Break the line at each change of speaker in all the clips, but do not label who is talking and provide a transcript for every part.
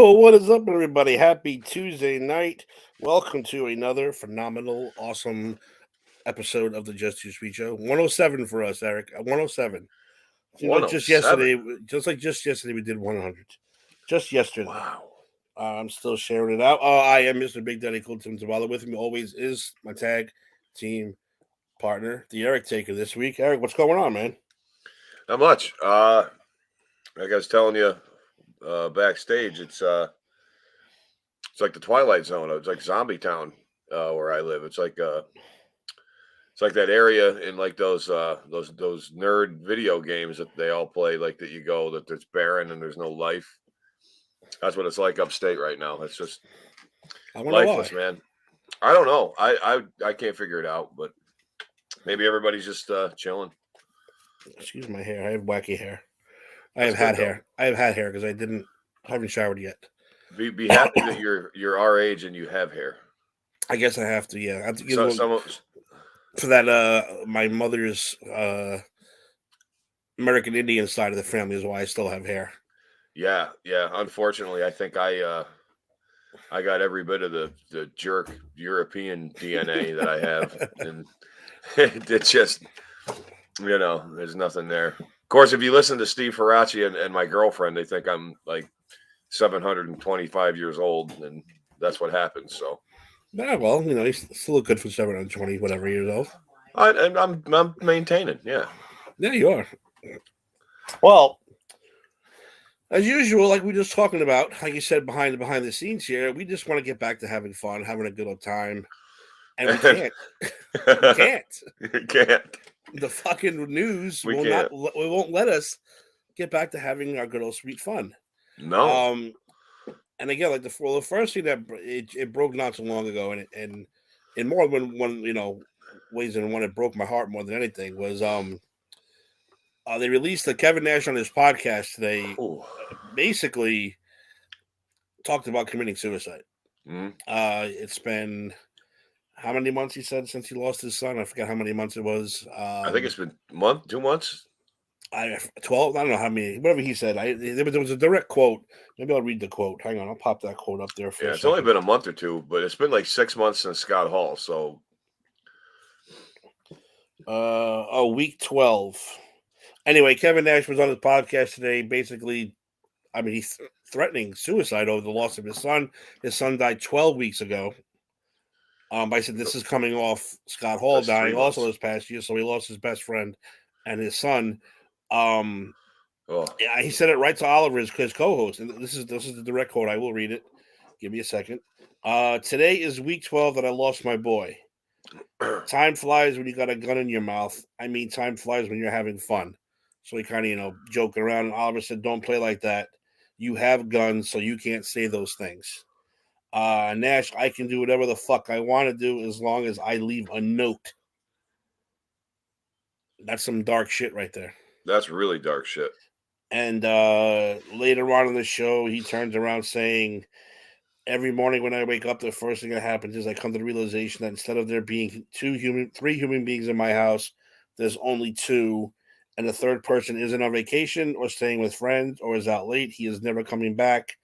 Oh, what is up, everybody? Happy Tuesday night. Welcome to another phenomenal, awesome episode of the Just Too Sweet Show. 107 for us, Eric. 107. You know, just
107.
yesterday, just yesterday, we did 100. Just yesterday.
Wow.
I'm still sharing it out. I am Mr. Big Daddy Cool Tim Zavala. With me always is my tag team partner, the Eric Taker this week. Eric, what's going on, man?
Not much. Like I was telling you backstage, it's like the Twilight Zone. It's like Zombie Town where I live. It's like that area in like those nerd video games that they all play, like that you go that there's barren and there's no life. That's what it's like upstate right now. It's just lifeless, man. I don't know. I can't figure it out, but maybe everybody's just chilling.
Excuse my hair. I have wacky hair. I have had hair. I have had hair because I haven't showered yet.
Be happy that you're our age and you have hair.
I guess I have to. Yeah, I have to for that. My mother's American Indian side of the family is why I still have hair.
Yeah. Unfortunately, I think I got every bit of the jerk European DNA that I have, and it's just there's nothing there. Of course, if you listen to Steve Faraci and my girlfriend, they think I'm like 725 years old, and that's what happens. So,
yeah, well, you still look good for 720 whatever years old.
I'm maintaining. Yeah,
you are. Well, as usual, like we just talking about, like you said, behind the scenes here, we just want to get back to having fun, having a good old time, and we can't. We can't.
You can't.
The fucking news won't let us get back to having our good old sweet fun.
No.
And again, like the first thing that it broke not so long ago, and in more than one ways than one, it broke my heart more than anything was they released the Kevin Nash on his podcast today. Basically talked about committing suicide.
Mm-hmm.
It's been how many months he said since he lost his son? I forgot how many months it was.
I think it's been 2 months.
12. I don't know how many. Whatever he said. There was a direct quote. Maybe I'll read the quote. Hang on, I'll pop that quote up there.
It's only been a month or two, but it's been like 6 months since Scott Hall. So,
week 12. Anyway, Kevin Nash was on his podcast today. Basically, he's threatening suicide over the loss of his son. His son died 12 weeks ago. I said this is coming off Scott Hall dying also this past year, so he lost his best friend and his son. He said it right to Oliver, his co-host, and this is the direct quote. I will read it. Give me a second. Today is week 12 that I lost my boy. Time flies when you got a gun in your mouth. I mean, time flies when you're having fun. So he kind of joking around, and Oliver said, "Don't play like that. You have guns, so you can't say those things." Nash, I can do whatever the fuck I want to do as long as I leave a note. That's some dark shit right there.
That's really dark shit.
And later on in the show, he turns around saying, every morning when I wake up, the first thing that happens is I come to the realization that instead of there being three human beings in my house, there's only two. And the third person isn't on vacation or staying with friends or is out late. He is never coming back.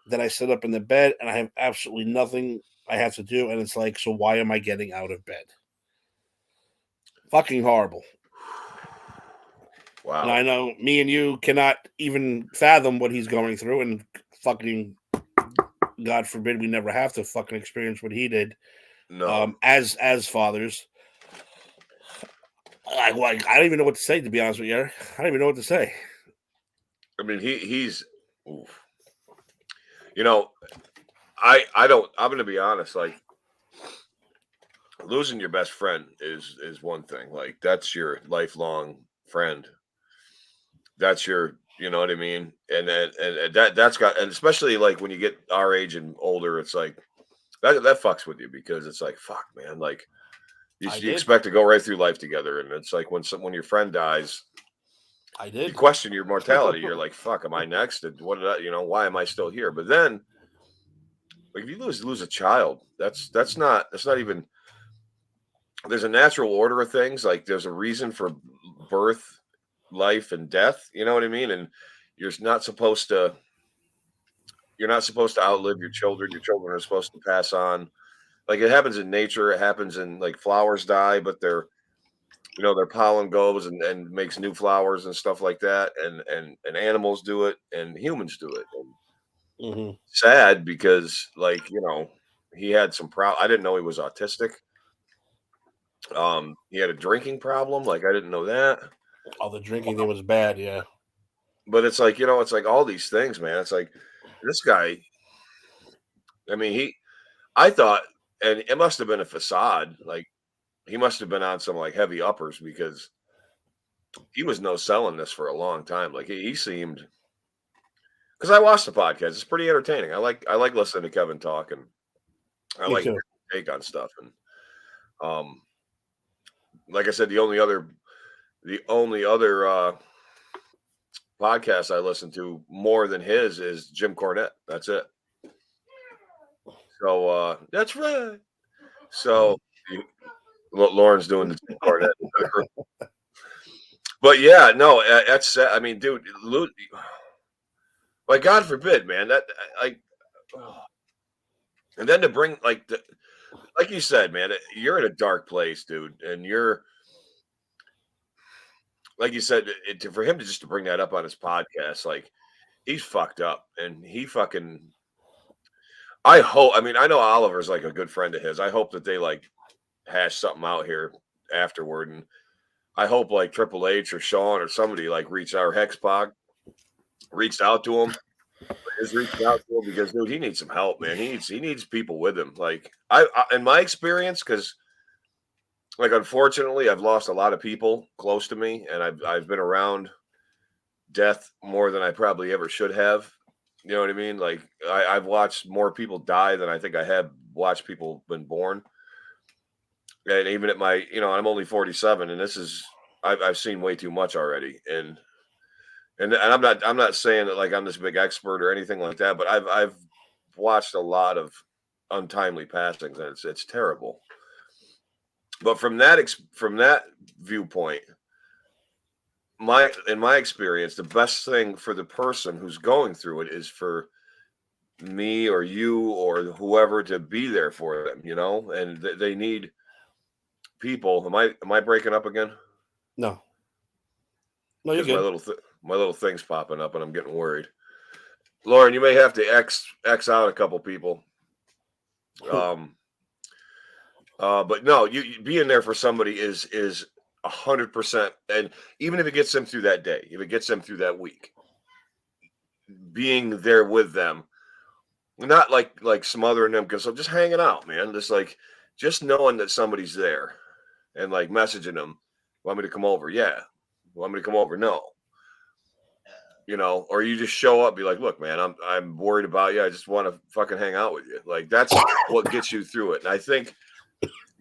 Then I sit up in the bed and I have absolutely nothing I have to do. And it's like, so why am I getting out of bed? Fucking horrible.
Wow.
And I know me and you cannot even fathom what he's going through and fucking God forbid we never have to fucking experience what he did.
No,
As fathers, I don't even know what to say, to be honest with you, Eric. I don't even know what to say.
I mean he's, oof. You know, I don't. I'm gonna be honest. Like losing your best friend is one thing. Like that's your lifelong friend. That's your, you know what I mean. And that's got, and especially like when you get our age and older, it's like that fucks with you because it's like fuck, man. Like
I
you
did.
expect to go right through life together, and it's like when your friend dies,
I
you
did.
question your mortality. You're like, fuck, am I next? And what did I, why am I still here? But then, like, if you lose a child, that's not even. There's a natural order of things. Like, there's a reason for birth, life, and death. You know what I mean? And you're not supposed to. You're not supposed to outlive your children. Your children are supposed to pass on. Like it happens in nature. It happens in like flowers die, but their pollen goes and makes new flowers and stuff like that. And animals do it, and humans do it. And
Hmm.
sad because like he had some I didn't know he was autistic. He had a drinking problem. Like I didn't know that.
All the drinking thing was bad. Yeah,
But it's like it's like all these things, man. It's like this guy. I mean, I thought, and it must have been a facade. Like he must have been on some like heavy uppers because he was no selling this for a long time. Like he seemed, because I watched the podcast. It's pretty entertaining. I like listening to Kevin talk, and I
me
like
too.
hearing take on stuff. And um, like I said, the only other podcast I listen to more than his is Jim Cornette. That's it. So that's right. So you, Lauren's doing the Jim Cornette. But yeah, no, that's. I mean, dude, like God forbid, man. That like, and then to bring like you said, man, you're in a dark place, dude, and you're like you said, for him to just to bring that up on his podcast, like he's fucked up, and he fucking. I hope. I mean, I know Oliver's like a good friend of his. I hope that they like hash something out here afterward, and I hope like Triple H or Sean or somebody like reached out, or Hexpac reached out to him. Is reaching out to him because dude, he needs some help, man. He needs people with him. Like I in my experience, because like unfortunately, I've lost a lot of people close to me, and I've been around death more than I probably ever should have. You know what I mean? Like I've watched more people die than I think I have watched people been born. And even at my, I'm only 47, and this is I've seen way too much already. And I'm not saying that like I'm this big expert or anything like that, but I've watched a lot of untimely passings, and it's terrible. But from that viewpoint, in my experience, the best thing for the person who's going through it is for me or you or whoever to be there for them, and they need people. Am I breaking up again?
No, no, you're
Because my
good.
little thing's popping up, and I'm getting worried. Lauren, you may have to X out a couple people. Um, but no, you being there for somebody is 100%, and even if it gets them through that day, if it gets them through that week, being there with them, not like smothering them, because I'm just hanging out, man. Just knowing that somebody's there, and like messaging them, want me to come over? Yeah. Want me to come over? No. Or you just show up, be like, look, man, I'm worried about you. I just want to fucking hang out with you. Like that's what gets you through it. And I think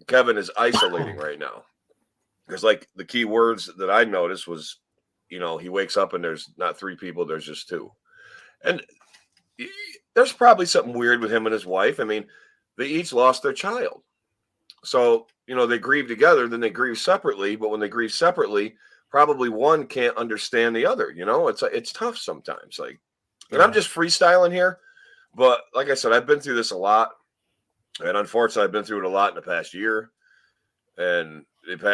Kevin is isolating right now. Because like the key words that I noticed was, he wakes up and there's not three people, there's just two. And there's probably something weird with him and his wife. I mean, they each lost their child. So, they grieve together, then they grieve separately. But when they grieve separately, probably one can't understand the other. It's tough sometimes. Like, and I'm
Yeah,
just freestyling here. But like I said, I've been through this a lot. And unfortunately, I've been through it a lot in the past year. And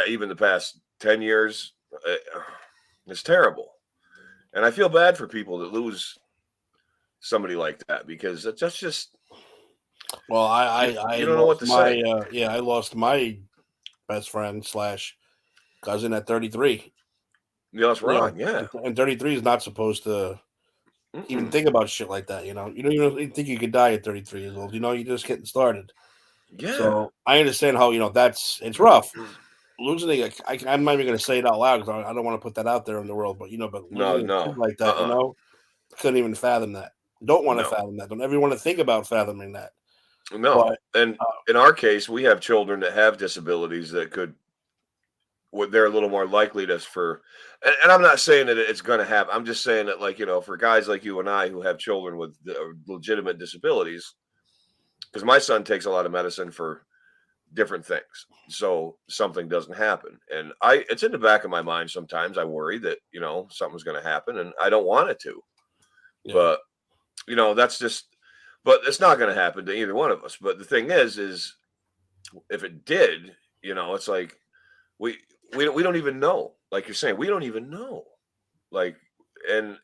even the past 10 years. It's terrible. And I feel bad for people that lose somebody like that because that's just
Well,
you,
I
you don't know what
lost
to
my
say.
I lost my best friend / cousin at 33.
You know, it's
You know,
wrong. Yeah.
and 33 is not supposed to even
Mm-mm.
think about shit like that. You don't even think you could die at 33 years old. You're just getting started.
Yeah.
So I understand how it's rough. Losing I'm not even going to say it out loud because I don't want to put that out there in the world. But
No,
losing a kid
no.
like that, couldn't even fathom that. Don't want to
No.
fathom that. Don't ever want to think about fathoming that.
No.
But
And in our case, we have children that have disabilities that could they're a little more likely to for and I'm not saying that it's going to happen. I'm just saying that like, for guys like you and I who have children with legitimate disabilities because my son takes a lot of medicine for different things. So something doesn't happen. And it's in the back of my mind sometimes I worry that, something's going to happen and I don't want it to.
yeah,
But, that's just but it's not going to happen to either one of us. But the thing is if it did, it's like we we don't even know. Like you're saying, we don't even know. Like and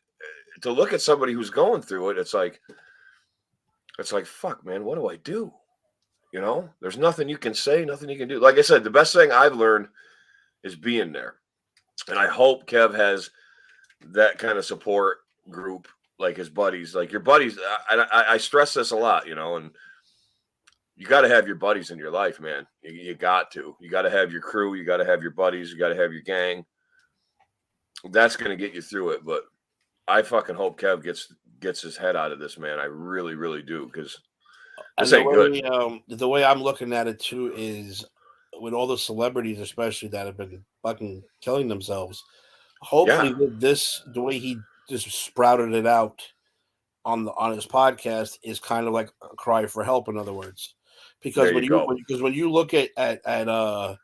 to look at somebody who's going through it, it's like fuck, man, what do I do? There's nothing you can say, nothing you can do. Like I said, the best thing I've learned is being there. And I hope Kev has that kind of support group, like his buddies, like your buddies. I stress this a lot, and you got to have your buddies in your life, man. You got to. You got to have your crew. You got to have your buddies. You got to have your gang. That's going to get you through it. But I fucking hope Kev gets his head out of this, man. I really, really do, because this
and
ain't good.
the way I'm looking at it too is with all the celebrities, especially that have been fucking killing themselves.
Yeah,
Hopefully, with this, the way he just sprouted it out on his podcast is kind of like a cry for help. In other words, because
there you go.
when you look at uh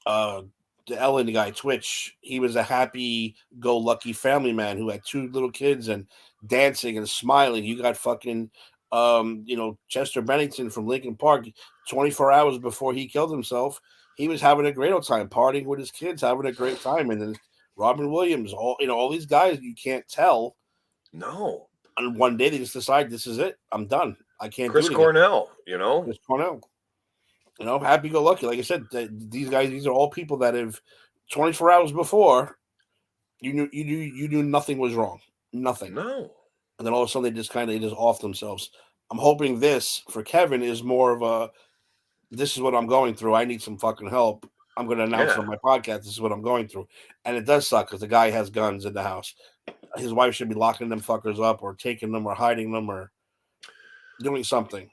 the Ellen guy Twitch, he was a happy go lucky family man who had 2 little kids and dancing and smiling. You got fucking Chester Bennington from Lincoln Park 24 hours before he killed himself. He was having a great old time partying with his kids, having a great time. And then Robin Williams, all these guys you can't tell.
No,
And one day they just decide this is it. I'm done. I can't do
Chris
it again.
Cornell.
Chris Cornell. Happy go lucky. Like I said, these guys, these are all people that have 24 hours before you knew nothing was wrong, nothing,
No.
and then all of a sudden they just off themselves. I'm hoping this for Kevin is more of a this is what I'm going through. I need some fucking help. I'm going to announce
Yeah.
on my podcast. This is what I'm going through, and it does suck because the guy has guns in the house. His wife should be locking them fuckers up or taking them or hiding them or doing something.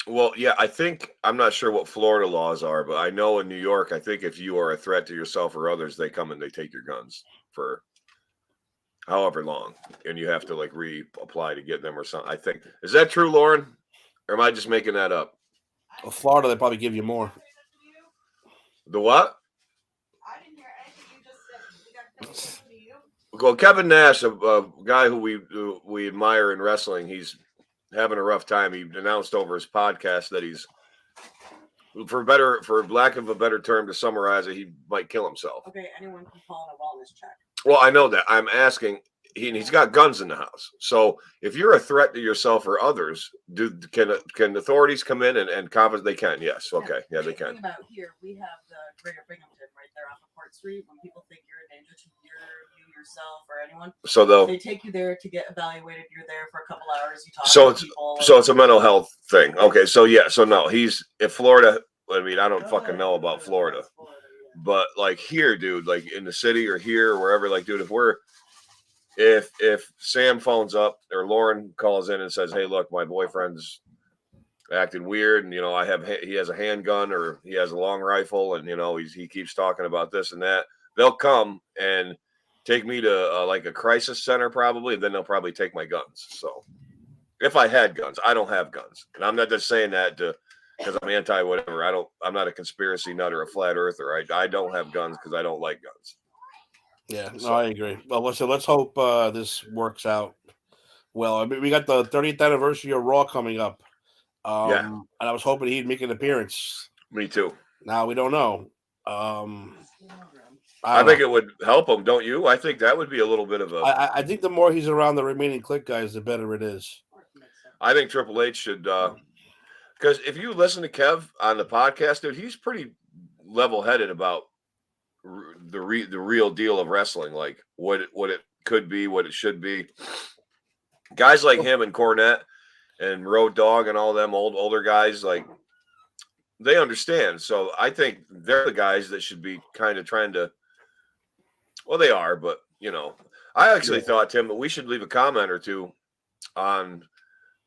Well, yeah, I think I'm not sure what Florida laws are, but I know in New York, I think if you are a threat to yourself or others, they come and they take your guns for however long, and you have to like reapply to get them or something. I think is that true, Lauren, or am I just making that up?
Well, Florida, they probably give you more.
The what? Well, Kevin Nash, a guy who we admire in wrestling, he's having a rough time. He announced over his podcast that he's for lack of a better term to summarize it, he might kill himself.
Okay, anyone can call in a wellness check.
Well, I know that. I'm asking. He's got guns in the house. So if you're a threat to yourself or others, can authorities come in and confidence? They can. Yes. Okay. Yeah, they can.
About here, we have the Greater Binghamton right there off of Port Street. When people think you're in danger to you yourself or anyone,
so
they take you there to get evaluated. You're there for a couple hours. You talk to people.
So it's a mental health thing. Okay. So yeah. So no, he's in Florida. I mean, I don't fucking know about Florida, but like here, dude, like in the city or here or wherever, like, dude, if Sam phones up or Lauren calls in and says, "Hey, look, my boyfriend's acting weird, and he has a handgun or he has a long rifle, and he keeps talking about this and that," they'll come and take me to like a crisis center probably, and then they'll probably take my guns. So if I had guns, I don't have guns, and I'm not just saying that because I'm anti whatever. I'm not a conspiracy nut or a flat earther. I don't have guns because I don't like guns.
Yeah, no, I agree. Well, let's hope this works out well. I mean, we got the 30th anniversary of Raw coming up.
Yeah.
And I was hoping he'd make an appearance.
Me too.
Now we don't know.
I think it would help him, don't you? I think that would be a little bit of a.
I think the more he's around the remaining click guys, the better it is.
I think Triple H should, because if you listen to Kev on the podcast, dude, he's pretty level-headed about the real deal of wrestling, like what it could be, what it should be. Guys like him and Cornette and Road Dogg and all them older guys, like they understand. So I think they're the guys that should be kind of trying to. Well, they are, but I actually thought, Tim, that we should leave a comment or two on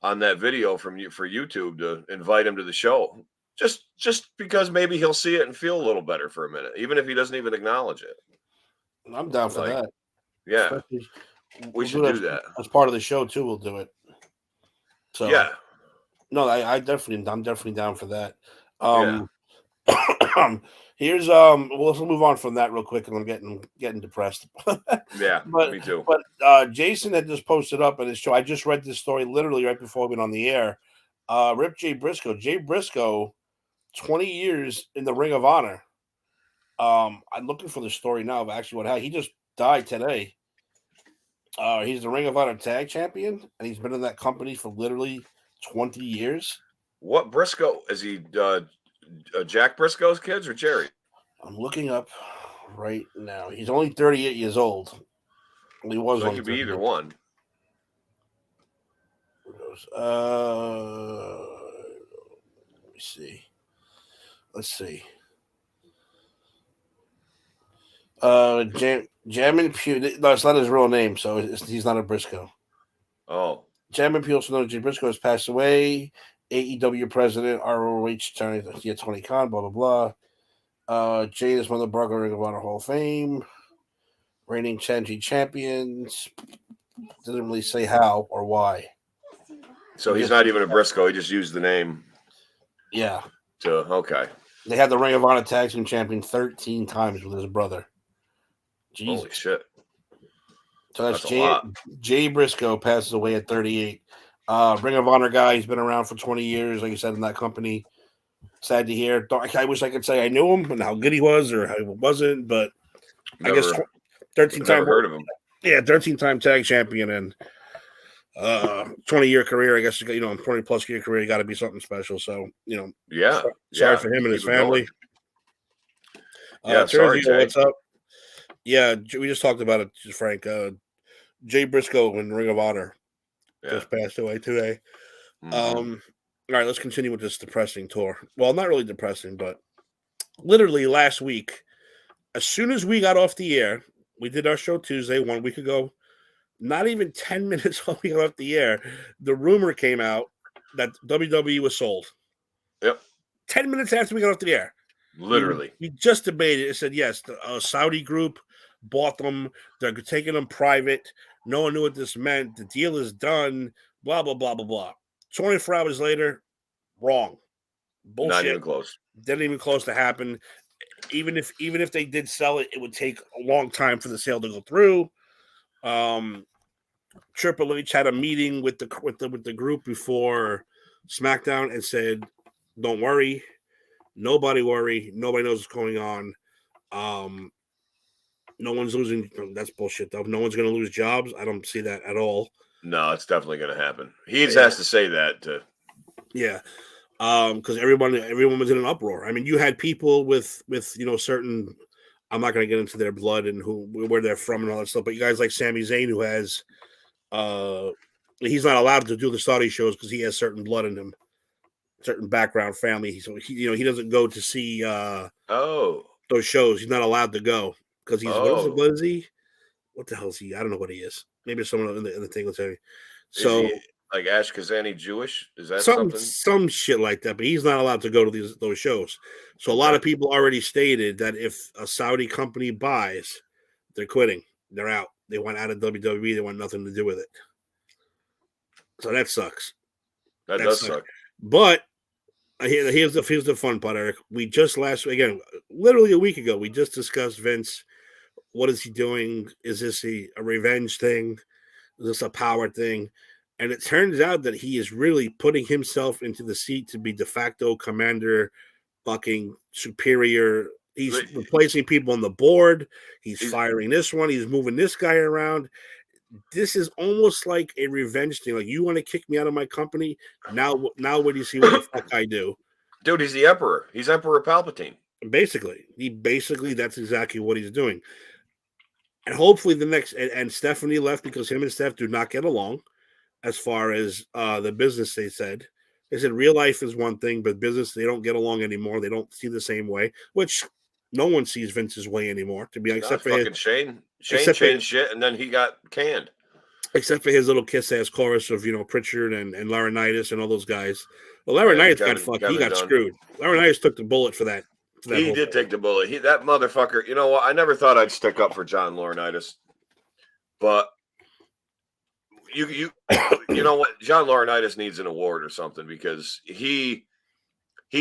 that video for YouTube to invite him to the show. Just because maybe he'll see it and feel a little better for a minute, even if he doesn't even acknowledge it.
I'm down for that.
Yeah, we should do that
as part of the show too. We'll do it. So
yeah,
no, I'm definitely down for that. Here's let's move on from that real quick, and I'm getting depressed.
Yeah,
but
me too.
But Jason had just posted up on his show. I just read this story literally right before we went on the air. Rip Jay Briscoe. Jay Briscoe, 20 years in the Ring of Honor. I'm looking for the story now of actually what happened. He just died today. He's the Ring of Honor Tag Champion, and he's been in that company for literally 20 years.
What Briscoe? Is he Jack Briscoe's kids or Jerry?
I'm looking up right now. He's only 38 years old. He was
so he could be either one.
Let me see. Let's see. Jamin Pugh. No, it's not his real name, so he's not a Briscoe.
Oh.
Jamin Pugh, also known as Jay Briscoe, has passed away. AEW president, ROH attorney, Tony Khan, blah, blah, blah. Jay is one of the Brooklyn Ring of Honor Hall of Fame. Reigning Changi champions. Doesn't really say how or why.
So he's not even a Briscoe. He just used the name.
Yeah.
Okay.
They had the Ring of Honor Tag Team Champion 13 times with his brother. Jesus.
Holy shit.
So that's Jay Briscoe passes away at 38. Ring of Honor guy. He's been around for 20 years, like you said, in that company. Sad to hear. I wish I could say I knew him and how good he was or how he wasn't, but I guess 13-time
heard of him.
Yeah, 13-time tag champion and 20-year career. I guess 20+ year career, you got to be something special. So sorry for him and his family.
Sorry, Jay.
What's up? Yeah, we just talked about it, Frank. Jay Briscoe in Ring of Honor just passed away today.
Mm-hmm.
All right, let's continue with this depressing tour. Well, not really depressing, but literally last week, as soon as we got off the air, we did our show Tuesday 1 week ago. Not even 10 minutes while we got off the air, the rumor came out that WWE was sold.
Yep.
10 minutes after we got off the air.
Literally.
We just debated. It said, yes, the Saudi group bought them. They're taking them private. No one knew what this meant. The deal is done. Blah, blah, blah, blah, blah. 24 hours later, wrong. Bullshit.
Not even close.
Didn't even close to happen. Even if they did sell it, it would take a long time for the sale to go through. Triple H had a meeting with the group before SmackDown and said, "Don't worry, nobody worry. Nobody knows what's going on. No one's losing. That's bullshit, though. No one's going to lose jobs. I don't see that at all.
No, it's definitely going to happen. He has to say that.
Because everyone was in an uproar. I mean, you had people with certain. I'm not going to get into their blood and where they're from and all that stuff. But you guys like Sami Zayn, who has, he's not allowed to do the Saudi shows because he has certain blood in him, certain background family. So he doesn't go to see those shows. He's not allowed to go because he's what is he? What the hell is he? I don't know what he is. Maybe someone in the thing will tell me. So
is he like Ashkenazi Jewish? Is that
some shit like that? But he's not allowed to go to those shows. So a lot of people already stated that if a Saudi company buys, they're quitting. They're out. They want out of WWE. They want nothing to do with it. So that sucks.
That does suck.
But here's the fun part, Eric. We just literally a week ago, we just discussed Vince. What is he doing? Is this a revenge thing? Is this a power thing? And it turns out that he is really putting himself into the seat to be de facto commander, fucking superior. He's replacing people on the board. He's firing this one. He's moving this guy around. this is almost like a revenge thing. Like, you want to kick me out of my company? Now what do you see what the fuck I do?
Dude, he's the emperor. He's Emperor Palpatine.
Basically, that's exactly what he's doing. And hopefully the next and Stephanie left because him and Steph do not get along as far as the business. They said real life is one thing, but business, they don't get along anymore. They don't see the same way, which no one sees Vince's way anymore, to be honest, except for
fucking Shane. Shane
except for
changed shit, and then he got canned.
except for his little kiss ass chorus of Pritchard and Laurinaitis and all those guys. Well, Laurinaitis got fucked. He got screwed. Laurinaitis took the bullet for that.
He did take the bullet. That motherfucker. You know what? I never thought I'd stick up for John Laurinaitis, but you know what? John Laurinaitis needs an award or something because he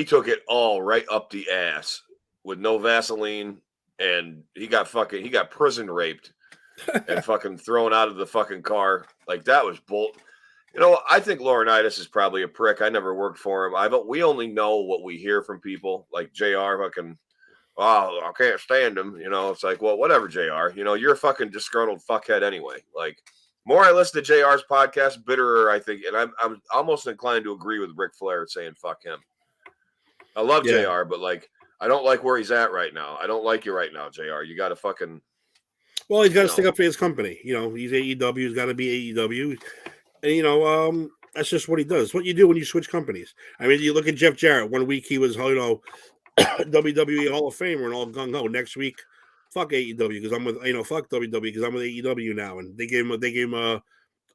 took it all right up the ass with no Vaseline, and he got prison raped and fucking thrown out of the fucking car. Like, that was bull. You know, I think Laurinaitis is probably a prick. I never worked for him. We only know what we hear from people. Like JR fucking, oh, I can't stand him. You know, it's like, well, whatever, JR. You know, you're a fucking disgruntled fuckhead anyway. Like, more I listen to JR's podcast, bitterer, I think, and I'm almost inclined to agree with Ric Flair saying fuck him. I love JR, but like, I don't like where he's at right now. I don't like you right now, JR. You got to fucking.
Well, he's got to stick up for his company. You know, he's AEW. He's got to be AEW. And, that's just what he does. It's what you do when you switch companies. I mean, you look at Jeff Jarrett. 1 week he was, WWE Hall of Famer and all gung ho. Next week, fuck AEW because I'm with, fuck WWE because I'm with AEW now. And they gave him a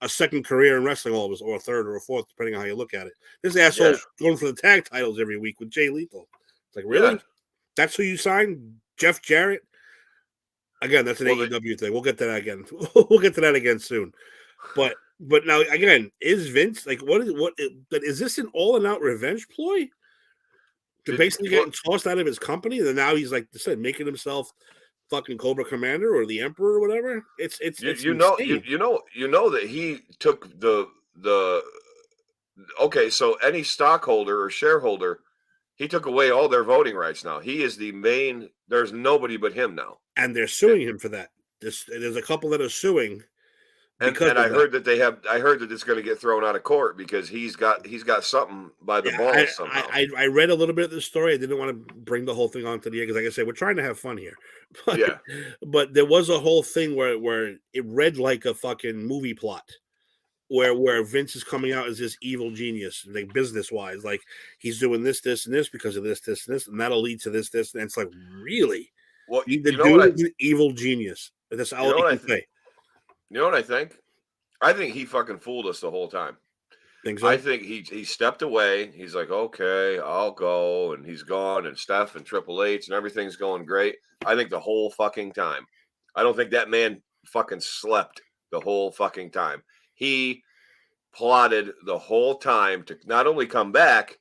second career in wrestling, all of us, or a third or a fourth, depending on how you look at it. This asshole's going for the tag titles every week with Jay Lethal. It's like, really? Yeah. That's who you signed? Jeff Jarrett? Again, that's an AEW thing. We'll get to that again. We'll get to that again soon. But now again, is Vince like what is this an all and out revenge ploy? To basically getting tossed out of his company, and then now he's like I said, making himself fucking Cobra Commander or the Emperor or whatever. It's you know
that he took the okay, so any stockholder or shareholder, he took away all their voting rights now. He is the main, there's nobody but him now.
And they're suing him for that. There's a couple that are suing.
And I heard that it's going to get thrown out of court because he's got something by the balls somehow.
I read a little bit of the story. I didn't want to bring the whole thing onto the air because, like I said, we're trying to have fun here. But there was a whole thing where it read like a fucking movie plot, where Vince is coming out as this evil genius, like business wise, like he's doing this, and this because of this, and this, and that'll lead to this, and it's like, really?
Well,
the dude is an evil genius. That's all I can say.
You know what I think? I think he fucking fooled us the whole time.
Think so?
I think he stepped away. He's like, okay, I'll go. And he's gone. And Steph and Triple H and everything's going great. I think the whole fucking time. I don't think that man fucking slept the whole fucking time. He plotted the whole time to not only come back,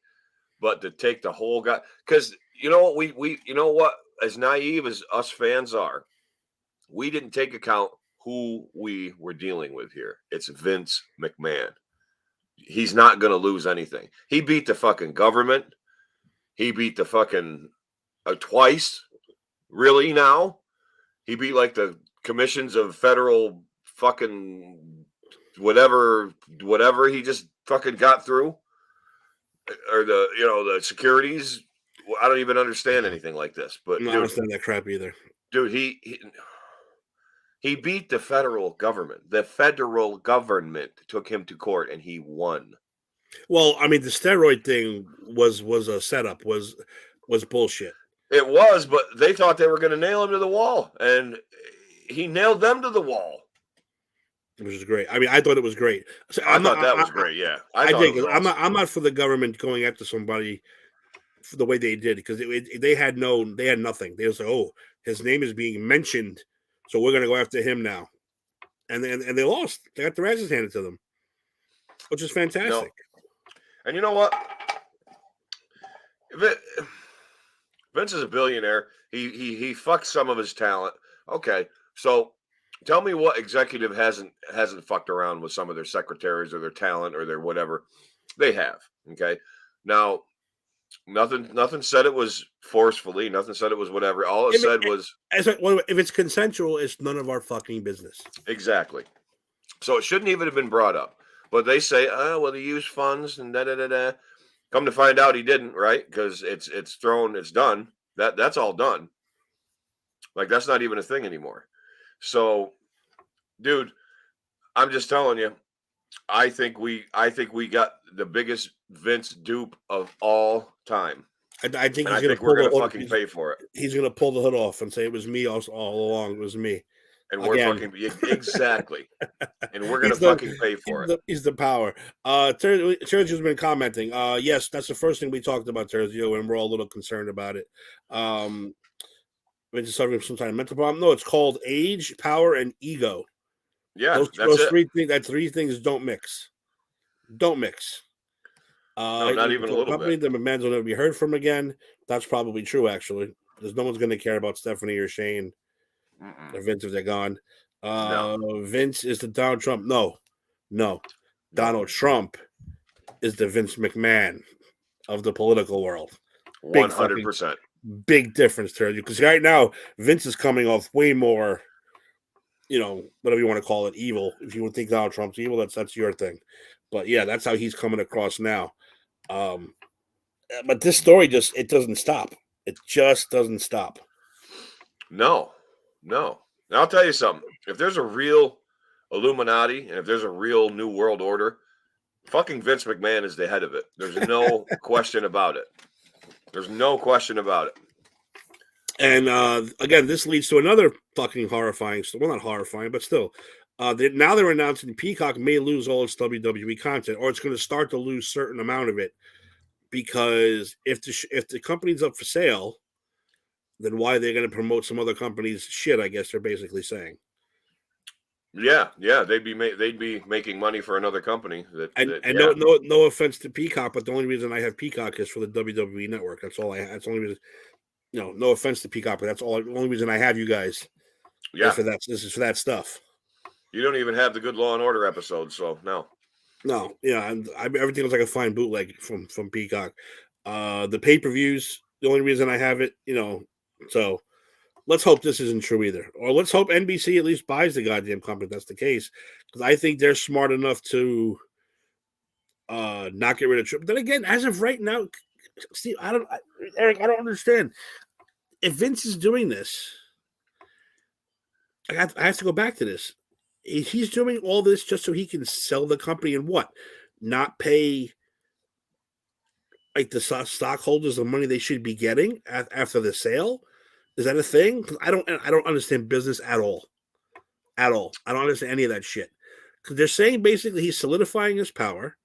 but to take the whole guy. Because you know what? We you know what? As naive as us fans are, we didn't take account who we were dealing with here. It's Vince McMahon. He's not going to lose anything. He beat the fucking government. He beat the fucking twice. Really now? He beat like the commissions of federal fucking whatever he just fucking got through. Or the securities. I don't even understand anything like this. But
I don't understand that crap either.
Dude, he beat the federal government. The federal government took him to court, and he won.
Well, I mean, the steroid thing was a setup, was bullshit.
It was, but they thought they were going to nail him to the wall, and he nailed them to the wall.
Which is great. I mean, I thought it was great.
So I thought that was great. Yeah,
I think awesome. I'm not for the government going after somebody for the way they did because they had nothing. They was like, oh, his name is being mentioned. So we're going to go after him now. And they lost. They got their asses handed to them, which is fantastic.
No. And you know what? Vince is a billionaire. He fucked some of his talent. Okay, so tell me what executive hasn't fucked around with some of their secretaries or their talent or their whatever. They have. Okay, now nothing said it was forcefully. Nothing said it was whatever. All it said was,
if it's consensual, it's none of our fucking business.
Exactly. So it shouldn't even have been brought up. But they say, oh, well, he used funds and da-da-da-da. Come to find out he didn't, right? Because it's thrown, it's done. That's all done. Like, that's not even a thing anymore. So, dude, I'm just telling you, I think we got the biggest Vince dupe of all time.
I think
And I
he's going
think
to
we're
pull
going
the
to
hood.
fucking pay for it.
He's going to pull the hood off and say it was me all along. It was me.
And we're
Again.
fucking exactly. And we're going to fucking pay for it.
He's the power. Sergio's been commenting. Yes, that's the first thing we talked about, Sergio, and we're all a little concerned about it. Vince is suffering from some kind of mental problem. No, it's called age, power, and ego.
Yeah,
those three things don't mix. Don't mix.
No, not even a little bit.
The McMahons will never be heard from again. That's probably true, actually, because no one's going to care about Stephanie or Shane or Vince if they're gone.
No.
Vince is the Donald Trump. No. Donald Trump is the Vince McMahon of the political world.
100%.
Big difference, Terry. Because right now, Vince is coming off way more, whatever you want to call it, evil. If you would think Donald Trump's evil, that's your thing. But yeah, that's how he's coming across now. But this story it doesn't stop. It just doesn't stop.
No. Now I'll tell you something. If there's a real Illuminati and if there's a real New World Order, fucking Vince McMahon is the head of it. There's no question about it. There's no question about it.
And again, this leads to another fucking horrifying story. Well, not horrifying, but still. Now they're announcing Peacock may lose all its WWE content, or it's going to start to lose a certain amount of it, because if the company's up for sale, then why are they going to promote some other company's shit? I guess they're basically saying.
Yeah, they'd be making money for another company.
No offense to Peacock, but the only reason I have Peacock is for the WWE Network. That's all I. That's the only reason. No offense to Peacock, but that's the only reason I have you guys.
Yeah,
this is for that stuff.
You don't even have the good Law and Order episodes, so no.
No, yeah, and everything was like a fine bootleg from Peacock. The pay-per-views, the only reason I have it, so let's hope this isn't true either. Or let's hope NBC at least buys the goddamn company if that's the case. Because I think they're smart enough to not get rid of Triple. Then again, as of right now, Steve, Eric, I don't understand. If Vince is doing this, I have to go back to this. He's doing all this just so he can sell the company and what? Not pay like the stockholders the money they should be getting after the sale? Is that a thing? Because I don't understand business at all. At all. I don't understand any of that shit. Because they're saying basically he's solidifying his power,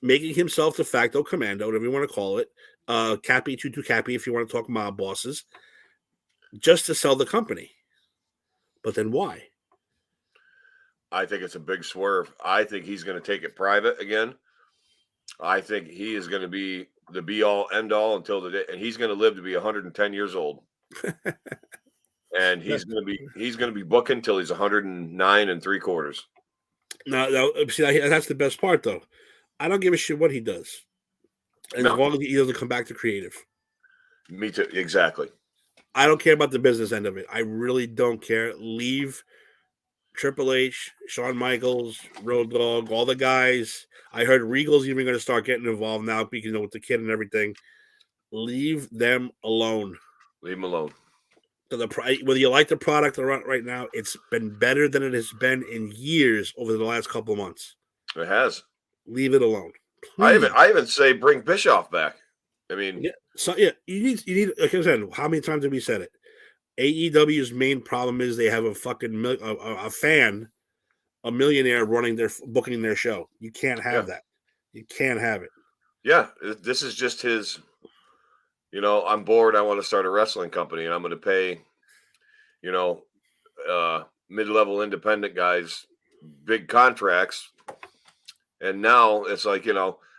making himself de facto commando, whatever you want to call it. Cappy, Tutu Cappy, if you want to talk mob bosses, just to sell the company. But then why?
I think it's a big swerve. I think he's going to take it private again. I think he is going to be the be all end all until the day, and he's going to live to be 110 years old. And he's going to be booking until he's 109 3/4.
Now, see, that's the best part, though. I don't give a shit what he does, as long as he doesn't come back to creative.
Me too, exactly.
I don't care about the business end of it. I really don't care. Leave Triple H, Shawn Michaels, Road Dogg, all the guys. I heard Regal's even going to start getting involved now, because with the kid and everything. Leave them alone.
Leave them alone.
So whether you like the product or not right now, it's been better than it has been in years over the last couple of months.
It has.
Leave it alone.
Please. I even say bring Bischoff back. I mean,
you need. Like I said, how many times have we said it? AEW's main problem is they have a fucking a fan, a millionaire booking their show. You can't have that. You can't have it.
Yeah, this is just his. I'm bored. I want to start a wrestling company, and I'm going to pay, mid-level independent guys big contracts. And now it's like,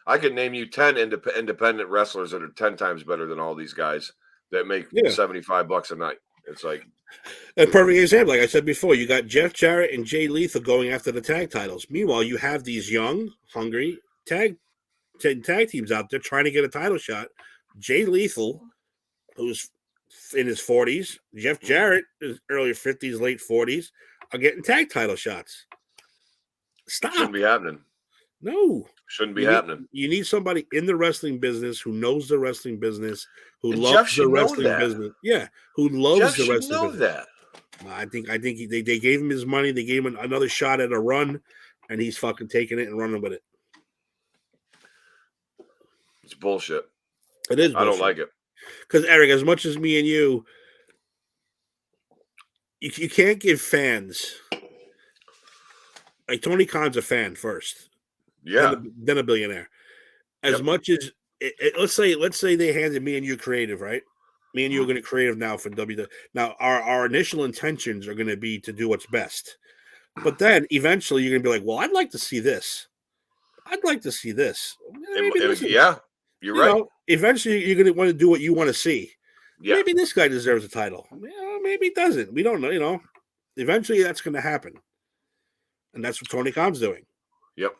I could name you 10 independent wrestlers that are 10 times better than all these guys that make $75 a night. It's like
a perfect example. Like I said before, you got Jeff Jarrett and Jay Lethal going after the tag titles. Meanwhile, you have these young, hungry tag teams out there trying to get a title shot. Jay Lethal, who's in his 40s, Jeff Jarrett, is early 50s, late 40s, are getting tag title shots. Stop.
Shouldn't be happening.
No.
Shouldn't be happening.
You need somebody in the wrestling business who knows the wrestling business, who
And
loves
Jeff
the
should know
wrestling
that.
business. Yeah, who loves
Jeff
the
should
wrestling
know
business.
that.
I think they gave him his money. They gave him another shot at a run, and he's fucking taking it and running with it.
It's bullshit.
It is bullshit.
I don't like it.
Because, Eric, as much as me and you can't give fans like Tony Khan's a fan first,
Yeah.
then a billionaire. As much as let's say they handed me and you creative, right? Me and you are going to creative now for WWE. Now our initial intentions are going to be to do what's best, but then eventually you're going to be like, well, I'd like to see this. I'd like to see this.
Yeah, you're right.
Know, eventually you're going to want to do what you want to see. Yeah. Maybe this guy deserves a title. Maybe he doesn't. We don't know. You know, eventually that's going to happen, and that's what Tony Khan's doing.
Yep.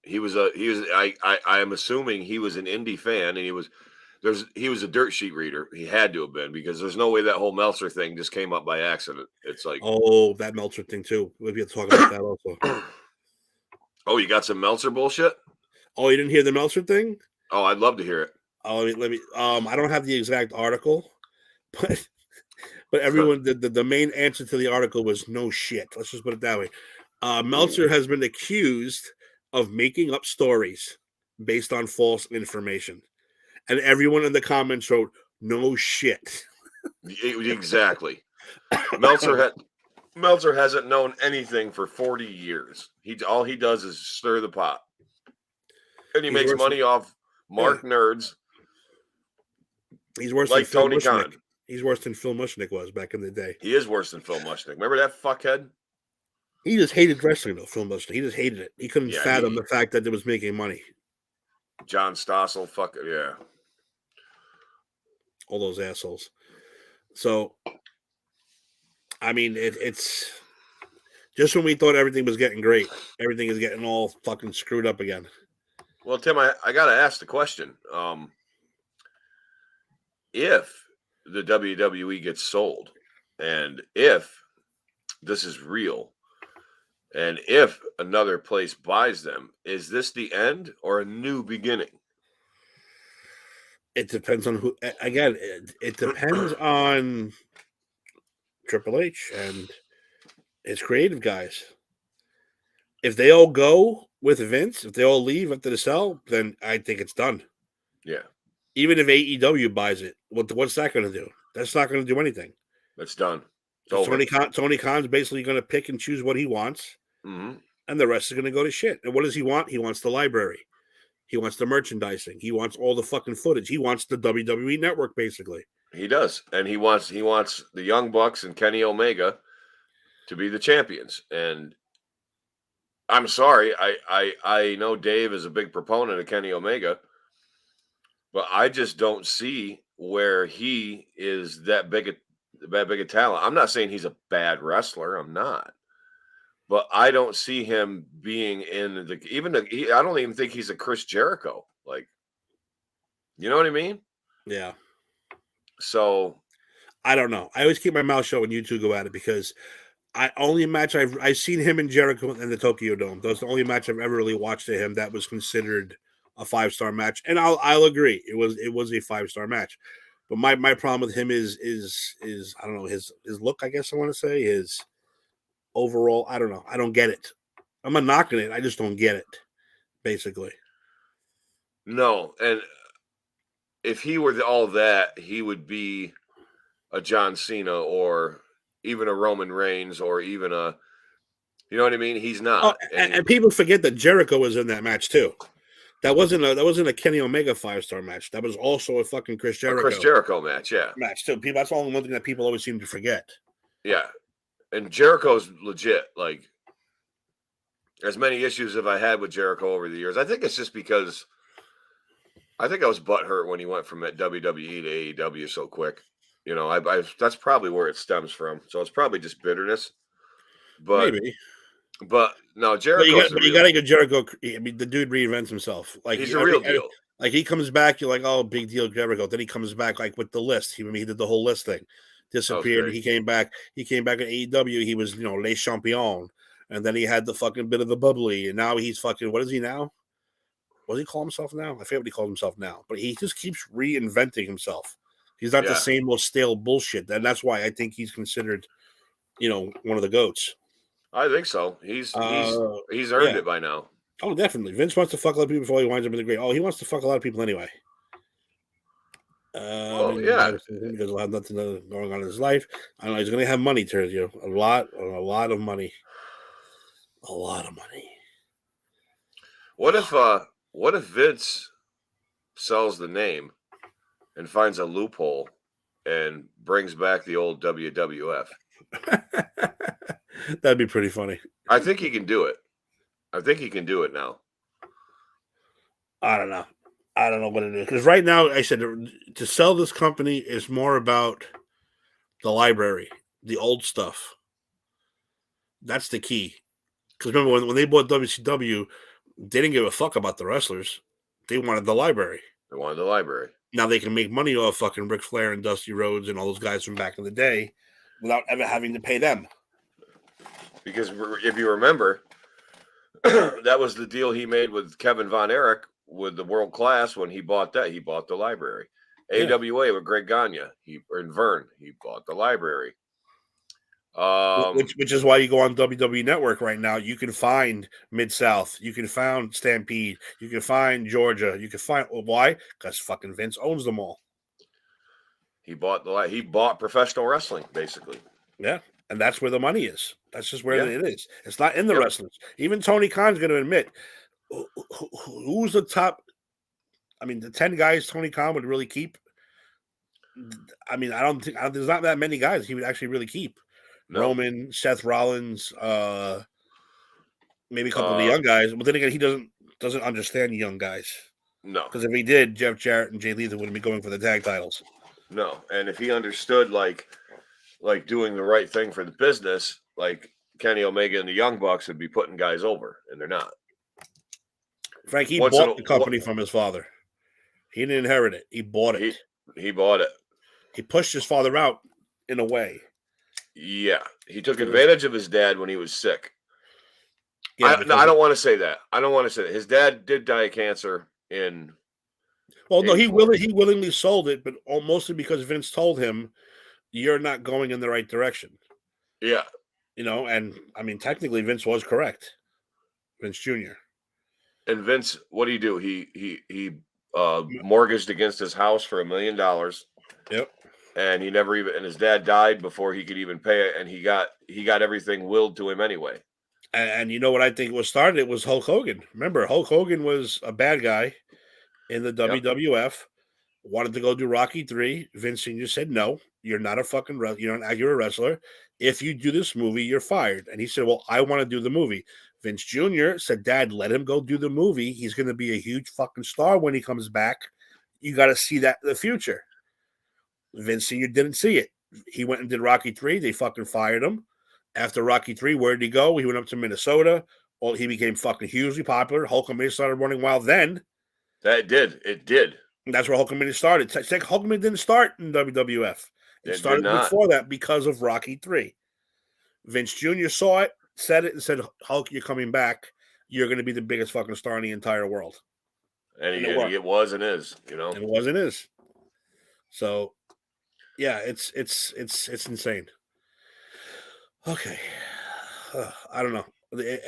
I am assuming he was an indie fan, and he was a dirt sheet reader. He had to have been, because there's no way that whole Meltzer thing just came up by accident. It's like,
oh, that Meltzer thing too. We'll be talking about that also.
Oh, you got some Meltzer bullshit?
Oh, you didn't hear the Meltzer thing?
Oh, I'd love to hear it.
Oh, let me. I don't have the exact article, but everyone, the main answer to the article was no shit. Let's just put it that way. Meltzer has been accused of making up stories based on false information, and everyone in the comments wrote no shit.
Exactly. Meltzer hasn't known anything for 40 years. All he does is stir the pot, and he makes money off mark nerds.
He's worse
like
than
Tony Khan.
He's worse than Phil Mushnick was back in the day.
He is worse than Phil Mushnick. Remember that fuckhead?
He just hated wrestling, though, Phil Mushnick. He just hated it. He couldn't fathom the fact that it was making money.
John Stossel, yeah.
All those assholes. So, I mean, it's just when we thought everything was getting great, everything is getting all fucking screwed up again.
Well, Tim, I got to ask the question. If the WWE gets sold, and if this is real, and if another place buys them, is this the end or a new beginning?
It depends on who. Again, it depends on Triple H and his creative guys. If they all go with Vince, if they all leave after the sell, then I think it's done.
Yeah.
Even if AEW buys it, what's that going to do? That's not going to do anything.
That's done.
Tony Khan's basically going to pick and choose what he wants,
and
the rest is going to go to shit. And what does he want? He wants the library. He wants the merchandising. He wants all the fucking footage. He wants the WWE network, basically.
He does, and he wants the Young Bucks and Kenny Omega to be the champions. And I'm sorry, I know Dave is a big proponent of Kenny Omega, but I just don't see where he is that big a talent. I'm not saying he's a bad wrestler. I'm not. But I don't see him being in I don't even think he's a Chris Jericho. Like, you know what I mean?
Yeah.
So
I don't know. I always keep my mouth shut when you two go at it, because I've seen him and Jericho in the Tokyo Dome. That's the only match I've ever really watched to him that was considered a 5-star match. And I'll agree. It was a 5-star match. But my problem with him is I don't know, his look, I guess I want to say, his overall, I don't know. I don't get it. I'm not knocking it. I just don't get it, basically.
No, and if he were all that, he would be a John Cena or even a Roman Reigns or even a, you know what I mean? He's not.
Oh, and people forget that Jericho was in that match too. That wasn't a Kenny Omega 5-star match. That was also a fucking Chris Jericho
match, yeah.
Match too. That's all one thing that people always seem to forget.
Yeah. And Jericho's legit. Like, as many issues as I had with Jericho over the years, I think it's just because I think I was butthurt when he went from WWE to AEW so quick. You know, that's probably where it stems from. So it's probably just bitterness. But
maybe.
But no, Jericho.
But you gotta get Jericho. I mean, the dude reinvents himself. Like,
he's a real deal.
Like, he comes back, you're like, oh, big deal, Jericho. Then he comes back like with the list. He did the whole list thing. Disappeared. He came back. He came back at AEW. He was, Le Champion. and then he had the fucking bit of the bubbly, and now he's fucking. What is he now? What does he call himself now? I forget what he calls himself now, but he just keeps reinventing himself. He's not the
Yeah.
same old stale bullshit, and that's why I think he's considered, one of the goats.
I think so. He's earned
Yeah.
it by now.
Oh, definitely. Vince wants to fuck a lot of people before he winds up in the grave. Oh, he wants to fuck a lot of people anyway.
Well, yeah.
Because he'll have nothing going on in his life. I don't know. He's going to have money, Terzio. A lot of money. A lot of money.
What if Vince sells the name and finds a loophole and brings back the old WWF?
That'd be pretty funny.
I think he can do it. I think he can do it now.
I don't know. I don't know what it is. Because right now, I said to sell this company is more about the library, the old stuff. That's the key. Because remember, when they bought WCW, they didn't give a fuck about the wrestlers. They wanted the library.
They wanted the library.
Now they can make money off fucking Ric Flair and Dusty Rhodes and all those guys from back in the day without ever having to pay them.
Because if you remember, that was the deal he made with Kevin Von Erich with the World Class when he bought that. He bought the library.
Yeah.
AWA with Greg Gagne and Vern. He bought the library.
Which is why you go on WWE Network right now. You can find Mid-South. You can find Stampede. You can find Georgia. You can find why? Because fucking Vince owns them all.
He bought professional wrestling, basically.
Yeah, and that's where the money is. That's just where it is. It's not in the wrestlers. Even Tony Khan's going to admit who's the top. I mean, the 10 guys Tony Khan would really keep. I mean, there's not that many guys he would actually really keep. No. Roman, Seth Rollins, maybe a couple of the young guys. But then again, he doesn't understand young guys.
No,
because if he did, Jeff Jarrett and Jay Lethal wouldn't be going for the tag titles.
No, and if he understood like doing the right thing for the business, like Kenny Omega and the Young Bucks would be putting guys over, and they're not.
Frank, he bought the company from his father. He didn't inherit it. He bought it.
He bought it.
He pushed his father out in a way.
Yeah, he took advantage of his dad when he was sick.
Yeah,
I don't want to say that. I don't want to say that. His dad did die of cancer in.
Well, no, he willingly sold it, but mostly because Vince told him, "You're not going in the right direction."
Yeah,
and I mean, technically, Vince was correct. Vince Jr.
And Vince, what do you do? He mortgaged against his house for $1 million.
Yep.
And he never even, and his dad died before he could even pay it, and he got everything willed to him anyway.
And you know what I think was started? It was Hulk Hogan. Remember, Hulk Hogan was a bad guy in the WWF. Wanted to go do Rocky III. Vince Sr. said, "No, you're not a fucking you're a wrestler. If you do this movie, you're fired." And he said, "Well, I want to do the movie." Vince Jr. said, "Dad, let him go do the movie. He's going to be a huge fucking star when he comes back. You got to see that in the future." Vince Sr. didn't see it. He went and did Rocky III. They fucking fired him. After Rocky III, where did he go? He went up to Minnesota. Well, he became fucking hugely popular. Hulkamania started running wild then.
It did.
And that's where Hulkamania started. Hulkamania didn't start in WWF. It started before that because of Rocky III. Vince Jr. saw it, said it, and said, "Hulk, you're coming back. You're going to be the biggest fucking star in the entire world."
And it was and is,
And it was and is. So, yeah, it's insane. Okay, I don't know.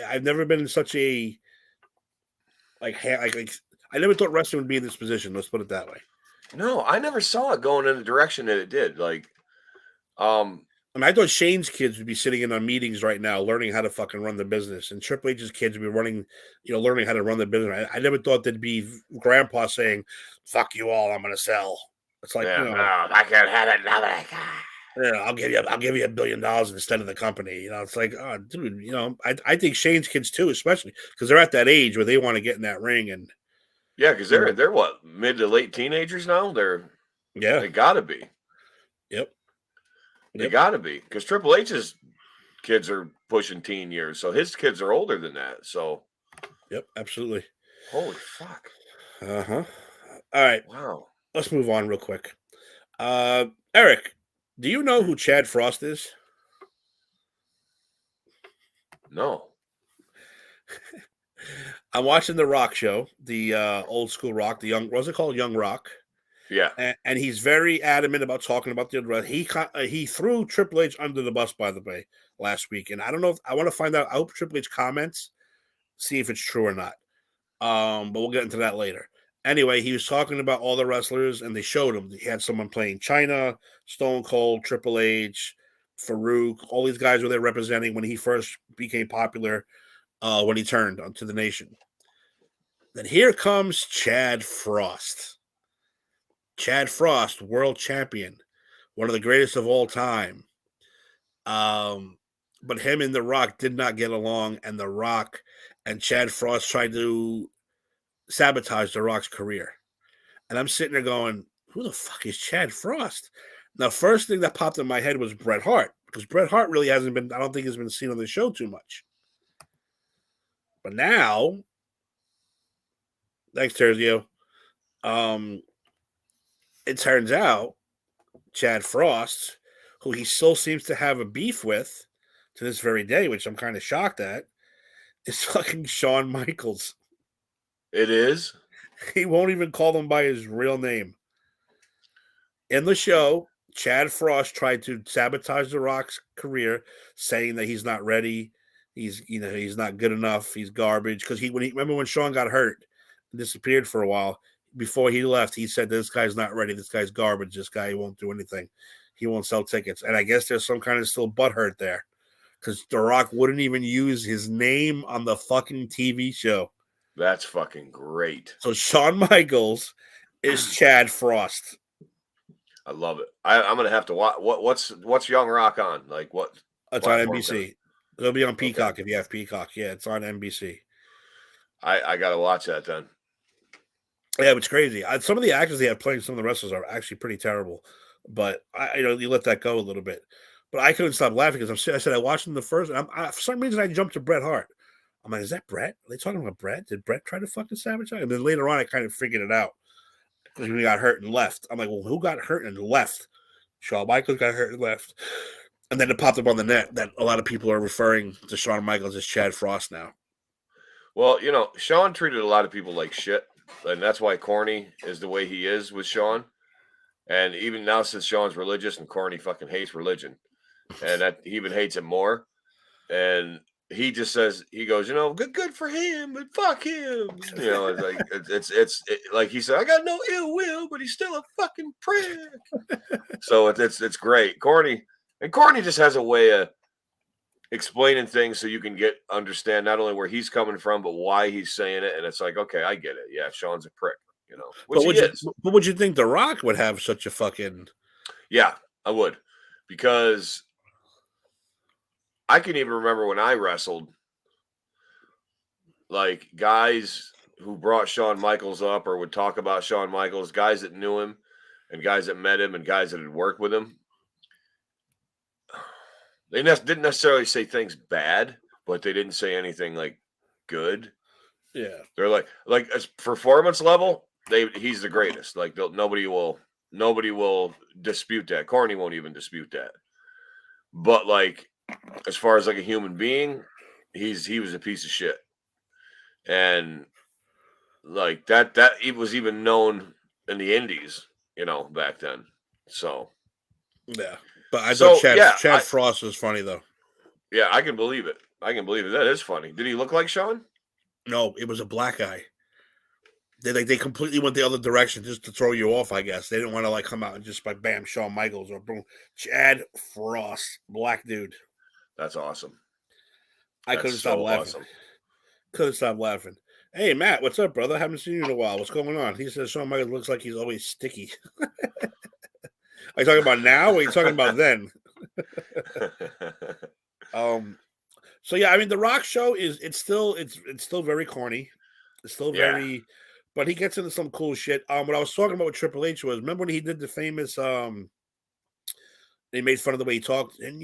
I've never been in such a I never thought wrestling would be in this position. Let's put it that way.
No, I never saw it going in the direction that it did. Like,
I mean, I thought Shane's kids would be sitting in on meetings right now, learning how to fucking run the business, and Triple H's kids would be learning how to run the business. I never thought there'd be Grandpa saying, "Fuck you all, I'm going to sell." It's like,
no, I can't have it now that I can.
Yeah, I'll give you $1 billion instead of the company. It's like, oh, dude, I think Shane's kids too, especially because they're at that age where they want to get in that ring and.
Yeah, because they're what, mid to late teenagers now. They gotta be.
Yep.
They gotta be, because Triple H's kids are pushing teen years, so his kids are older than that. So.
Yep, absolutely.
Holy fuck.
All right.
Wow.
Let's move on real quick. Eric, do you know who Chad Frost is?
No.
I'm watching the Rock show, the old school Rock, the young, what's it called? Young Rock.
Yeah.
And he's very adamant about talking about the other. He threw Triple H under the bus, by the way, last week. And I don't know if I want to find out. I hope Triple H comments, see if it's true or not. But we'll get into that later. Anyway, he was talking about all the wrestlers, and they showed him. He had someone playing China, Stone Cold, Triple H, Farouk. All these guys were there representing when he first became popular, when he turned onto the nation. Then here comes Chad Frost. Chad Frost, world champion, one of the greatest of all time. But him and The Rock did not get along, and The Rock and Chad Frost tried to sabotage The Rock's career. And I'm sitting there going, who the fuck is Chad Frost? Now, first thing that popped in my head was Bret Hart, because Bret Hart really hasn't been, I don't think he's been seen on the show too much. But now, thanks, Terzio. It turns out Chad Frost, who he still seems to have a beef with to this very day, which I'm kind of shocked at, is fucking Shawn Michaels.
It is?
He won't even call him by his real name. In the show, Chad Frost tried to sabotage The Rock's career, saying that he's not ready. He's not good enough. He's garbage. Because remember when Shawn got hurt and disappeared for a while, before he left, he said, this guy's not ready. This guy's garbage. This guy won't do anything. He won't sell tickets. And I guess there's some kind of still butthurt there, because The Rock wouldn't even use his name on the fucking TV show.
That's fucking great.
So Shawn Michaels is Chad Frost.
I love it. I'm gonna have to watch. What's Young Rock on? Like what?
It's on NBC. It'll be on Peacock if you have Peacock. Yeah, it's on NBC.
I gotta watch that then.
Yeah, it's crazy. Some of the actors they have playing some of the wrestlers are actually pretty terrible, but you let that go a little bit. But I couldn't stop laughing because I said I watched them the first, and for some reason I jumped to Bret Hart. I'm like, is that Bret? Are they talking about Bret? Did Bret try to fucking sabotage? And then later on, I kind of figured it out because he got hurt and left. I'm like, well, who got hurt and left? Shawn Michaels got hurt and left. And then it popped up on the net that a lot of people are referring to Shawn Michaels as Chad Frost now.
Well, Shawn treated a lot of people like shit, and that's why Corny is the way he is with Shawn. And even now, since Shawn's religious and Corny fucking hates religion, and that he even hates it more. And he just says, he goes, good for him, but fuck him. It's like it's like he said, I got no ill will, but he's still a fucking prick. So it's great. Corny just has a way of explaining things so you can understand not only where he's coming from, but why he's saying it. And it's like, okay, I get it. Yeah, Shawn's a prick, which he is.
But would you think The Rock would have such a fucking?
Yeah, I would, because I can even remember when I wrestled, like guys who brought Shawn Michaels up or would talk about Shawn Michaels, guys that knew him and guys that met him and guys that had worked with him. They didn't necessarily say things bad, but they didn't say anything like good.
Yeah.
They're like as performance level, he's the greatest. Like nobody will dispute that. Corny won't even dispute that. But like, as far as like a human being, he was a piece of shit. And like that it was even known in the indies, back then. So
yeah. But I thought Chad Frost was funny though.
Yeah, I can believe it. That is funny. Did he look like Shawn?
No, it was a black guy. They completely went the other direction just to throw you off, I guess. They didn't want to like come out and just like bam, Shawn Michaels or boom, Chad Frost, black dude.
That's awesome.
I couldn't stop laughing. Awesome. Couldn't stop laughing. Hey, Matt, what's up, brother? Haven't seen you in a while. What's going on? He says Shawn Michaels looks like he's always sticky. Are you talking about now or are you talking about then? So yeah, I mean the Rock show it's still very corny. It's still very but he gets into some cool shit. What I was talking about with Triple H was, remember when he did the famous they made fun of the way he talked, and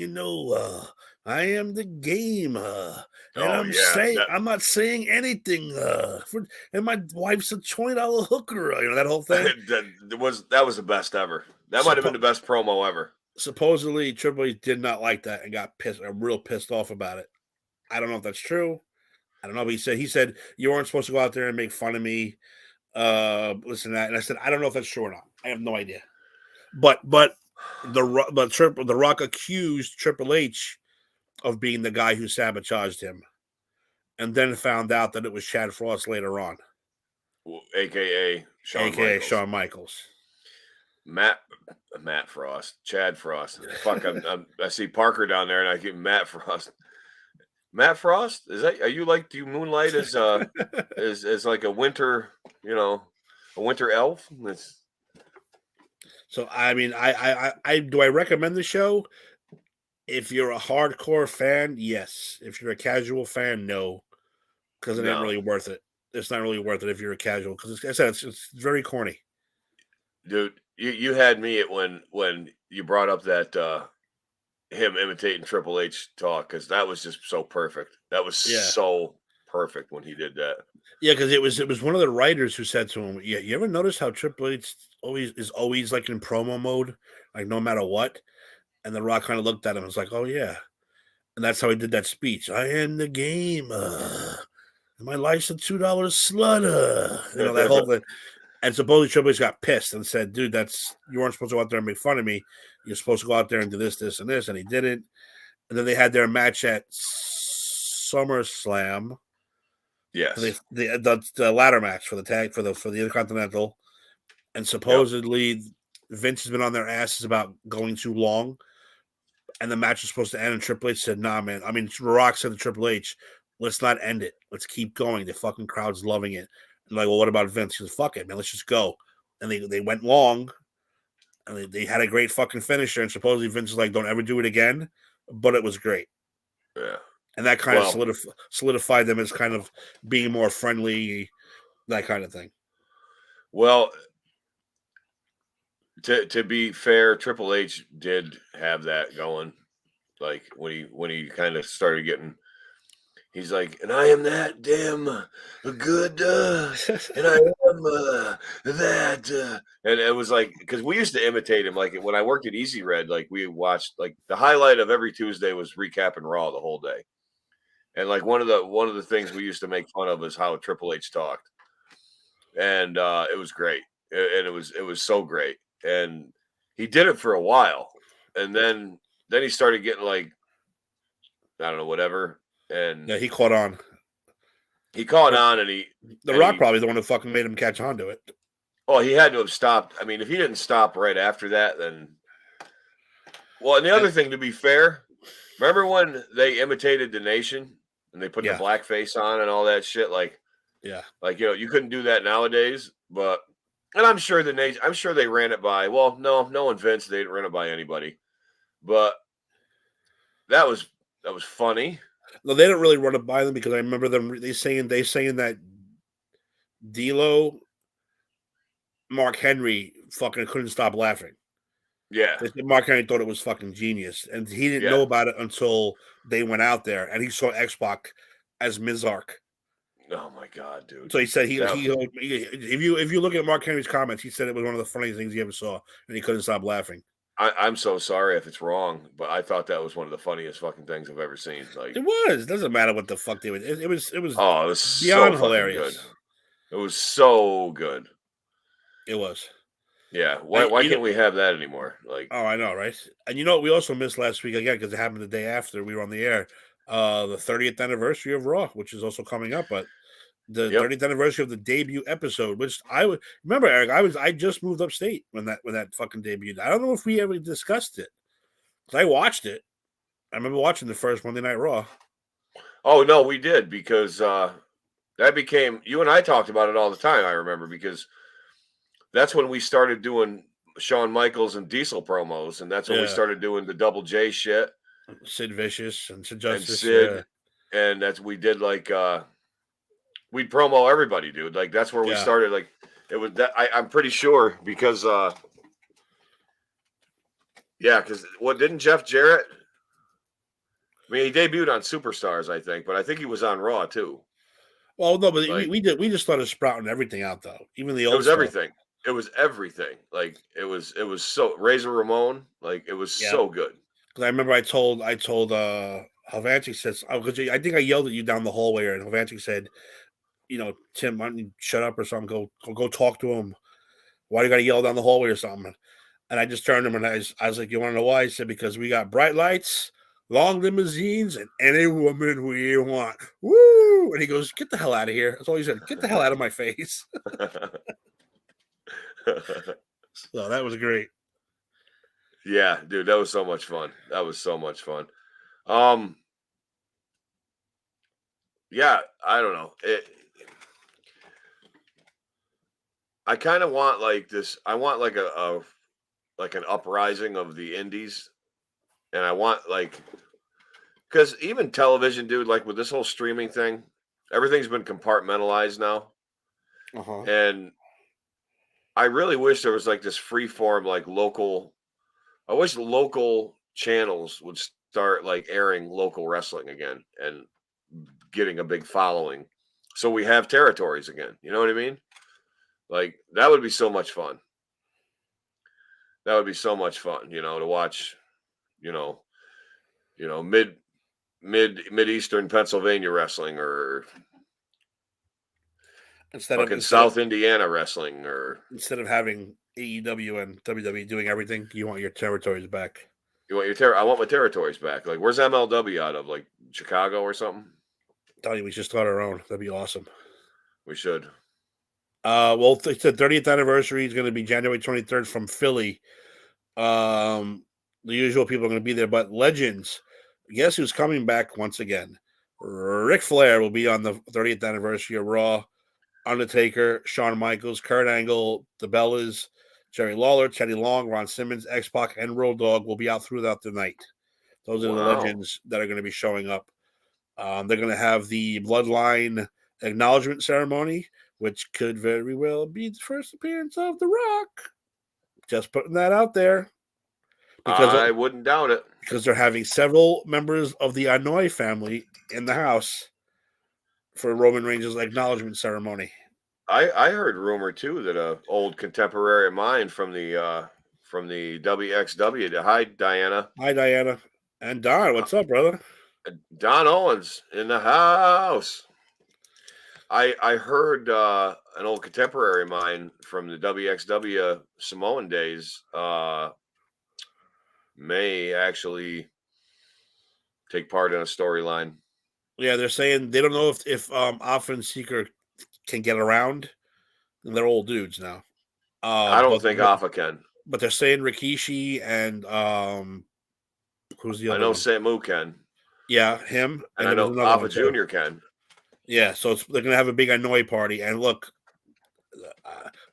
I am the game, and I'm not saying anything, and my wife's a $20 hooker, that whole thing.
that was the best ever. That might have been the best promo ever.
Supposedly, Triple H did not like that and got real pissed off about it. I don't know if that's true. I don't know. But he said you weren't supposed to go out there and make fun of me. Listen to that. And I said, I don't know if that's true or not. I have no idea. But the Rock accused Triple H of being the guy who sabotaged him, and then found out that it was Chad Frost later on,
AKA Shawn
aka
Michaels.
Shawn Michaels.
Matt Frost, Chad Frost. Fuck, I see Parker down there, and I keep Matt Frost. Matt Frost, is that? Are you like? Do you moonlight as as like a winter, a winter elf?
So I mean, I do I recommend the show? If you're a hardcore fan, yes. If you're a casual fan, no, because it ain't
No.
really worth it. It's not really worth it if you're a casual, because I said it's very corny.
Dude, you had me at when you brought up that him imitating Triple H talk, because that was just so perfect. That was so perfect when he did that.
Yeah, because it was one of the writers who said to him, "Yeah, you ever notice how Triple H is always like in promo mode, like no matter what?" And The Rock kind of looked at him and was like, "Oh yeah," and that's how he did that speech. I am the game. My life's a $2 slut. That whole thing. And supposedly Triple H got pissed and said, "Dude, you weren't supposed to go out there and make fun of me. You're supposed to go out there and do this, this, and this," and he didn't. And then they had their match at SummerSlam.
Yes.
The ladder match for the tag for the Intercontinental, and supposedly Vince has been on their asses about going too long, and the match was supposed to end. And Triple H said, "Nah, man." I mean, Rock said to Triple H, "Let's not end it. Let's keep going. The fucking crowd's loving it." And like, well, what about Vince? He says, "Fuck it, man. Let's just go." And they went long, and they had a great fucking finisher. And supposedly Vince is like, "Don't ever do it again," but it was great.
Yeah.
And that kind of solidified them as kind of being more friendly, that kind of thing.
Well, to be fair, Triple H did have that going. Like when he kind of started getting, he's like, and I am that damn good, and I am that, and it was like, because we used to imitate him. Like when I worked at Easy Red, like we watched, like the highlight of every Tuesday was recapping Raw the whole day. And like one of the things we used to make fun of is how Triple H talked, and it was great, and it was so great, and he did it for a while, and then he started getting like, I don't know, whatever, and
yeah, he caught on.
He caught on, and
The Rock probably the one who fucking made him catch on to it.
Oh, he had to have stopped. I mean, if he didn't stop right after that, then. Well, and the other thing, to be fair, remember when they imitated the Nation? And they put the blackface on and all that shit, like you couldn't do that nowadays. But, and I'm sure I'm sure they ran it by. Well, no one Vince, they didn't run it by anybody. But that was funny.
No, they didn't really run it by them, because I remember they saying that D'Lo, Mark Henry fucking couldn't stop laughing.
Yeah,
Mark Henry thought it was fucking genius, and he didn't know about it until they went out there and he saw X-Pac as Mizark.
Oh my god, dude!
So he said if you look at Mark Henry's comments, he said it was one of the funniest things he ever saw, and he couldn't stop laughing.
I'm so sorry if it's wrong, but I thought that was one of the funniest fucking things I've ever seen. Like
it was. It doesn't matter what the fuck they would. It was.
Oh, it was
beyond
so
hilarious.
Good. It was so good.
It was.
Yeah. Why can't we have that anymore? Like,
oh, I know, right? And we also missed last week again, because it happened the day after we were on the air. The 30th anniversary of Raw, which is also coming up, but the 30th anniversary of the debut episode, which I would remember, Eric. I just moved upstate when that fucking debuted. I don't know if we ever discussed it. I watched it. I remember watching the first Monday Night Raw.
Oh no, we did, because that became, you and I talked about it all the time. I remember, because that's when we started doing Shawn Michaels and Diesel promos, and that's when we started doing the Double J shit.
Sid Vicious and Sid Justice.
And Sid, and that's, we did like we'd promo everybody, dude. Like that's where we started. Like it was that I'm pretty sure, because because what, didn't Jeff Jarrett? I mean, he debuted on Superstars, I think, but I think he was on Raw too.
Well, no, but like, we just started sprouting everything out, though. Even the old
it was stuff. Everything. It was everything. Like it was so Razor Ramon. Like it was so good.
Because I remember I told Hovanchik says, because I think I yelled at you down the hallway, and Hovanchik said, Tim, why don't you shut up or something? Go talk to him. Why do you got to yell down the hallway or something? And I just turned to him and I was like, you want to know why? He said, because we got bright lights, long limousines, and any woman we want. Woo! And he goes, get the hell out of here. That's all he said. Get the hell out of my face. So that was great.
Yeah, dude, that was so much fun. Yeah, I don't know. I kind of want like this. I want like like an uprising of the indies, and I want like because even television, dude, like with this whole streaming thing, everything's been compartmentalized now,
Uh-huh.
and I really wish there was like this free form, like local. I wish local channels would start like airing local wrestling again and getting a big following, so we have territories again. You know what I mean? Like that would be so much fun. That would be so much fun, to watch, you know, mid eastern Pennsylvania wrestling or fucking South Indiana wrestling or
instead of having AEW and WWE doing everything, you want your territories back.
you want your I want my territories back. Like where's MLW out of? Like Chicago or something?
Tell you, we should start our own. That'd be awesome.
We should.
Well, the 30th anniversary is going to be January 23rd from Philly. The usual people are going to be there, but legends. Guess who's coming back once again? Ric Flair will be on the 30th anniversary of Raw. Undertaker, Shawn Michaels, Kurt Angle, the Bellas, Jerry Lawler, Teddy Long, Ron Simmons, X-Pac, and Road Dogg will be out throughout the night. Those are the legends that are going to be showing up. They're going to have the Bloodline acknowledgement ceremony, which could very well be the first appearance of The Rock. Just putting that out there.
Because I wouldn't doubt it.
Because they're having several members of the Anoa'i family in the house for Roman Reigns' acknowledgement ceremony.
I heard rumor too that a old contemporary of mine from the WXW. Hi, Diana.
Hi, Diana. And Don, what's up, brother?
Don Owens in the house. I heard an old contemporary of mine from the WXW Samoan days may actually take part in a storyline.
Yeah, they're saying they don't know if Alpha and Seeker can get around. And they're old dudes now.
I don't think Alpha can.
But they're saying Rikishi and who's the other one?
I know Samu can.
Yeah, him.
And I know Alpha Jr. can.
Yeah, so they're going to have a big Anoa'i party. And look,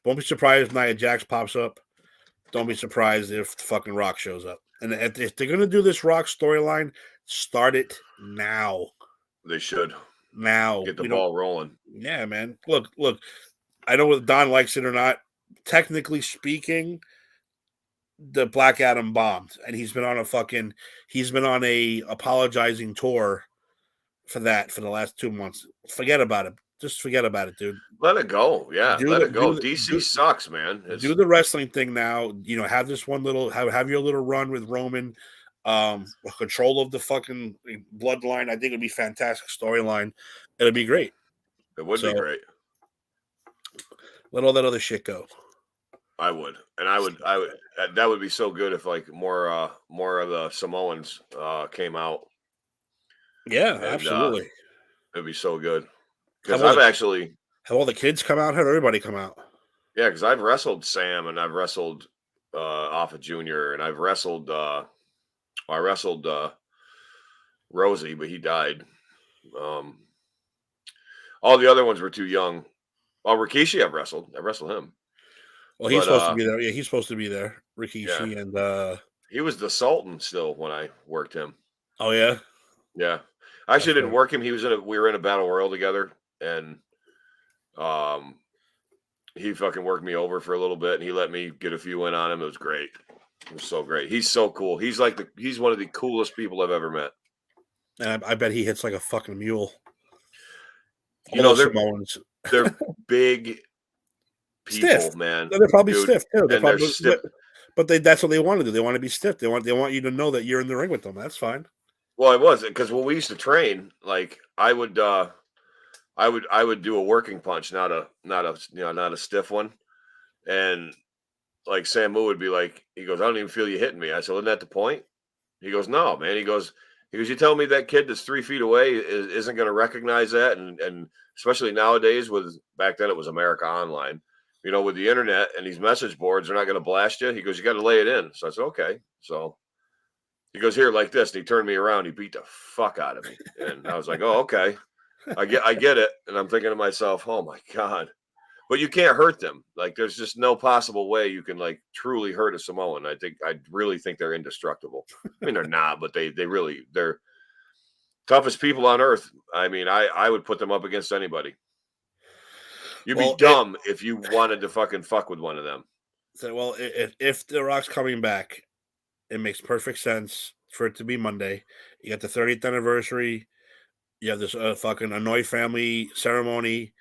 don't be surprised if Nia Jax pops up. Don't be surprised if the fucking Rock shows up. And if they're going to do this Rock storyline, start it now.
They should.
Now.
Get the ball rolling.
Yeah, man. Look. I know whether Don likes it or not. Technically speaking, the Black Adam bombed, and he's been on a apologizing tour for that for the last 2 months. Forget about it. Just forget about it, dude.
Let it go. Yeah, let it go. DC sucks, man.
Do the wrestling thing now. Have this one little have your little run with Roman. Control of the fucking bloodline. I think it'd be fantastic storyline. It'd be great.
It would be great.
Let all that other shit go.
I would, and I would. That would be so good if like more of the Samoans came out.
Yeah, absolutely.
It'd be so good because have
all the kids come out. Have everybody come out.
Yeah, because I've wrestled Sam and I've wrestled Alpha Jr. and I've wrestled. I wrestled Rosie, but he died. All the other ones were too young. Oh, Rikishi, I wrestled him.
Well, he's supposed to be there. Yeah, he's supposed to be there. Rikishi and
he was the Sultan still when I worked him.
Oh yeah,
yeah. I actually didn't work him. We were in a battle royal together, and he fucking worked me over for a little bit, and he let me get a few in on him. It was great. It was so great. He's so cool. He's he's one of the coolest people I've ever met.
And I bet he hits like a fucking mule.
They're big people, stiff. Man.
They're probably stiff too. They're stiff. But that's what they want to do. They want to be stiff. They want you to know that you're in the ring with them. That's fine.
Well, I was because when we used to train, like I would do a working punch, not a stiff one. And like Samu would be like, he goes, I don't even feel you hitting me. I said, isn't that the point? He goes, no, man. He goes, you tell me that kid that's 3 feet away isn't going to recognize that, and especially nowadays with back then it was America Online, with the internet and these message boards, they're not going to blast you. He goes, you got to lay it in. So I said, okay. So he goes, here like this, and he turned me around. He beat the fuck out of me, and I was like, oh, okay, I get it. And I'm thinking to myself, oh my god. But you can't hurt them. Like there's just no possible way you can like truly hurt a Samoan. I really think they're indestructible. I mean, they're not, but they're toughest people on earth. I mean, I would put them up against anybody. You'd be dumb if you wanted to fucking fuck with one of them.
So, well, if The Rock's coming back, it makes perfect sense for it to be Monday. You got the 30th anniversary. You have this fucking Hanoi family ceremony.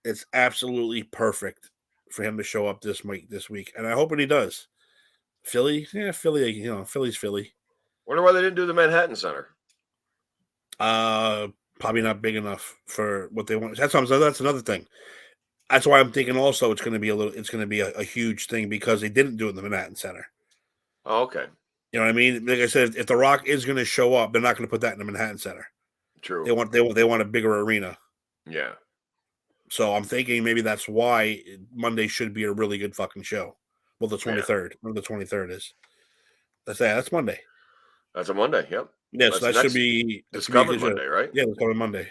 It's absolutely perfect for him to show up this week, and I hope he does. Philly, Philly's Philly.
Wonder why they didn't do the Manhattan Center.
Probably not big enough for what they want. That's another thing. That's why I'm thinking also it's going to be a huge thing because they didn't do it in the Manhattan Center.
Oh, okay.
You know what I mean? Like I said, if The Rock is going to show up, they're not going to put that in the Manhattan Center.
True.
They want a bigger arena.
Yeah.
So I'm thinking maybe that's why Monday should be a really good fucking show. Well, the 23rd. Whatever the 23rd is. That's Monday.
That's a Monday. Yep.
Yeah, so that should be
Discovered Monday, right?
Yeah, it's coming Monday.